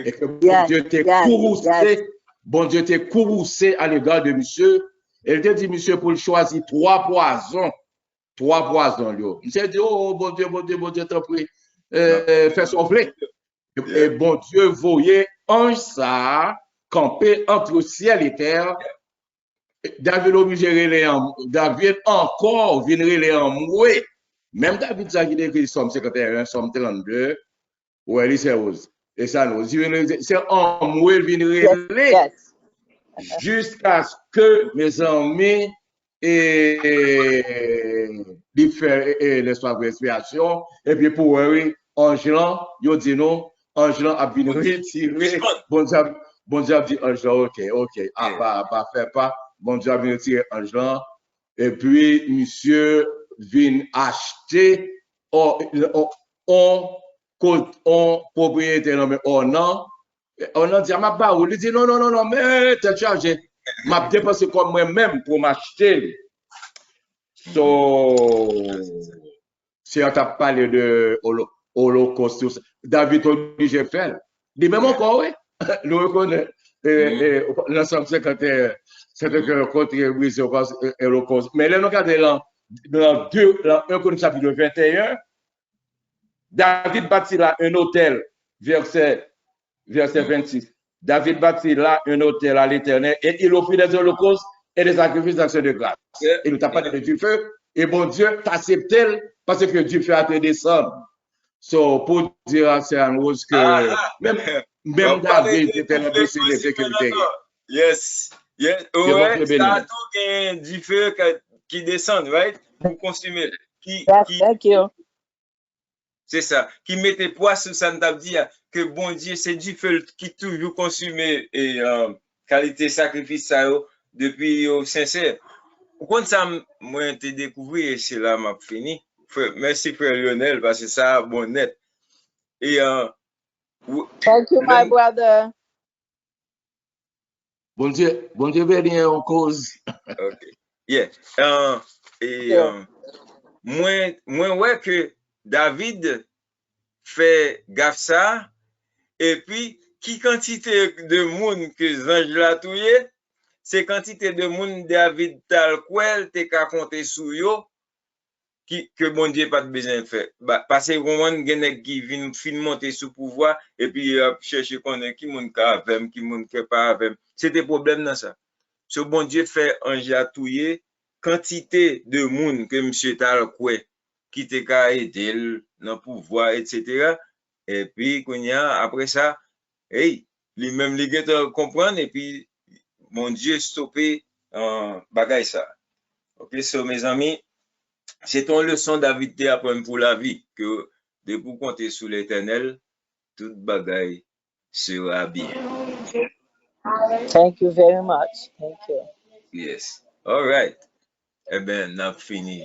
Et que bon Dieu t'est courroucé. Bon Dieu t'est courroucé à l'égard de monsieur. Elle te dit, monsieur, pour le choisir 3 poisons. 3 poisons, lui. Il s'est dit, oh, bon Dieu, t'en prie. Fais souffler. Et bon Dieu voyait ange ça camper entre le ciel et terre. David obligé les David encore viendrait les en moué. Même David ça qui écrit Somme 51, Somme 32, où elle c'est rose. Et ça nous c'est en moué viendrait jusqu'à ce que mes amis et les soient respiration et puis pour eux Angelan, yo dit non, Angelan a bien retiré. Bon Dieu dit Angelan, OK, pas faire pas. Bon Dieu a bien retiré Angelan. Et puis, monsieur vient acheter on propriété nommé on a dit ma pas, il dit non, mais t'es chargé. M'a dépensé comme moi-même pour m'acheter. Si on t'a parlé de Holocauste, David obligé de faire. Il même encore, oui, le reconnaît. L'ensemble 51, c'est que contre Holocauste. Mais là, nous regardons dans 1 Corinthiens chapitre 21, David bâtit là un hôtel, verset 26. David bâtit là un hôtel à l'Éternel et il offrit des holocaustes et des sacrifices d'action de grâce. Il nous t'a parlé du feu et bon Dieu t'accepte parce que Dieu fait à te descendre. So, pour dire à Anne-Rose que même David était un peu de sécurité. Yes. Ouais, ça a tout du feu qui descend, right? Pour consommer. C'est ça. Qui mettait poids sur ça, nous dit que bon Dieu, c'est du feu qui toujours consumé et qualité sacrifice ça depuis sincère. Pourquoi ça moi t'ai découvert et c'est là m'a fini. Merci frère Lionel parce que ça bon net. Et thank you my brother. Bon Dieu béni en cause. OK. Yeah. Moi ouais que David fait gaffe ça et puis qui quantité de monde que Zange l'a touye, c'est quantité de monde David tal quel te ka compter sou yo que bon Dieu pas de besoin de faire. Parce que vraiment, gen qui vient fin monter sous pouvoir et puis chercher connaître qui moun ka avec, qui moun ka pas avec. C'était problème dans ça. Ce bon Dieu fait un jatouiller quantité de monde que monsieur tal kwe qui te ka aider dans pouvoir etc. Et puis après ça, hey, lui-même li gen comprendre et puis mon Dieu stopper bagay ça. OK, so mes amis, c'est une leçon David te apprendre pour la vie que de pour compter sur l'Éternel, toute bagaille sera bien. Thank you very much. Thank you. Yes. All right. Eh ben, n'a fini.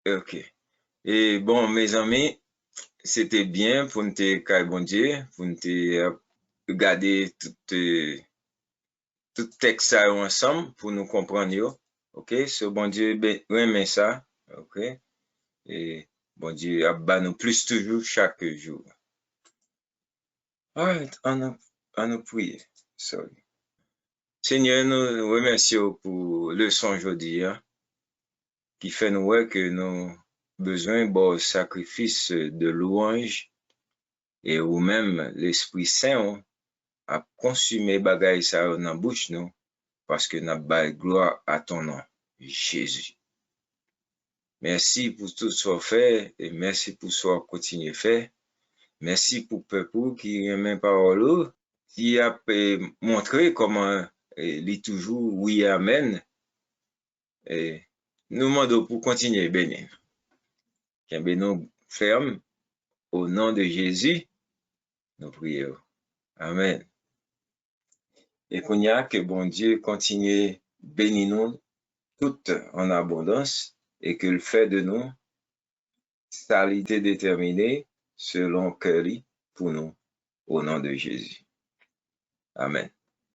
OK. Et bon, mes amis, c'était bien pour nous te bon Dieu, pour nous te regarder tout texte ça ensemble pour nous comprendre yo. OK, so bon Dieu remet ça. OK. Et bon Dieu abat nous plus toujours chaque jour. All right, on nous prie. Sorry. Seigneur, nous remercions pour le son aujourd'hui hein, qui fait nous voir que nous besoin de sacrifice de louange et ou même l'Esprit Saint a consumé bagaille ça dans bouche nous parce que n'a pas gloire à ton nom, Jésus. Merci pour tout ce qu'on fait et merci pour ce qu'on continue à faire. Merci pour le peuple qui remet parole, qui a montré comment il est toujours oui, amen. Et nous demandons pour continuer bénir. Qu'un nous ferme au nom de Jésus, nous prions. Amen. Et qu'on y a que bon Dieu continue bénir nous tout en abondance et que le fait de nous, salité déterminée selon cœur pour nous au nom de Jésus. Amen.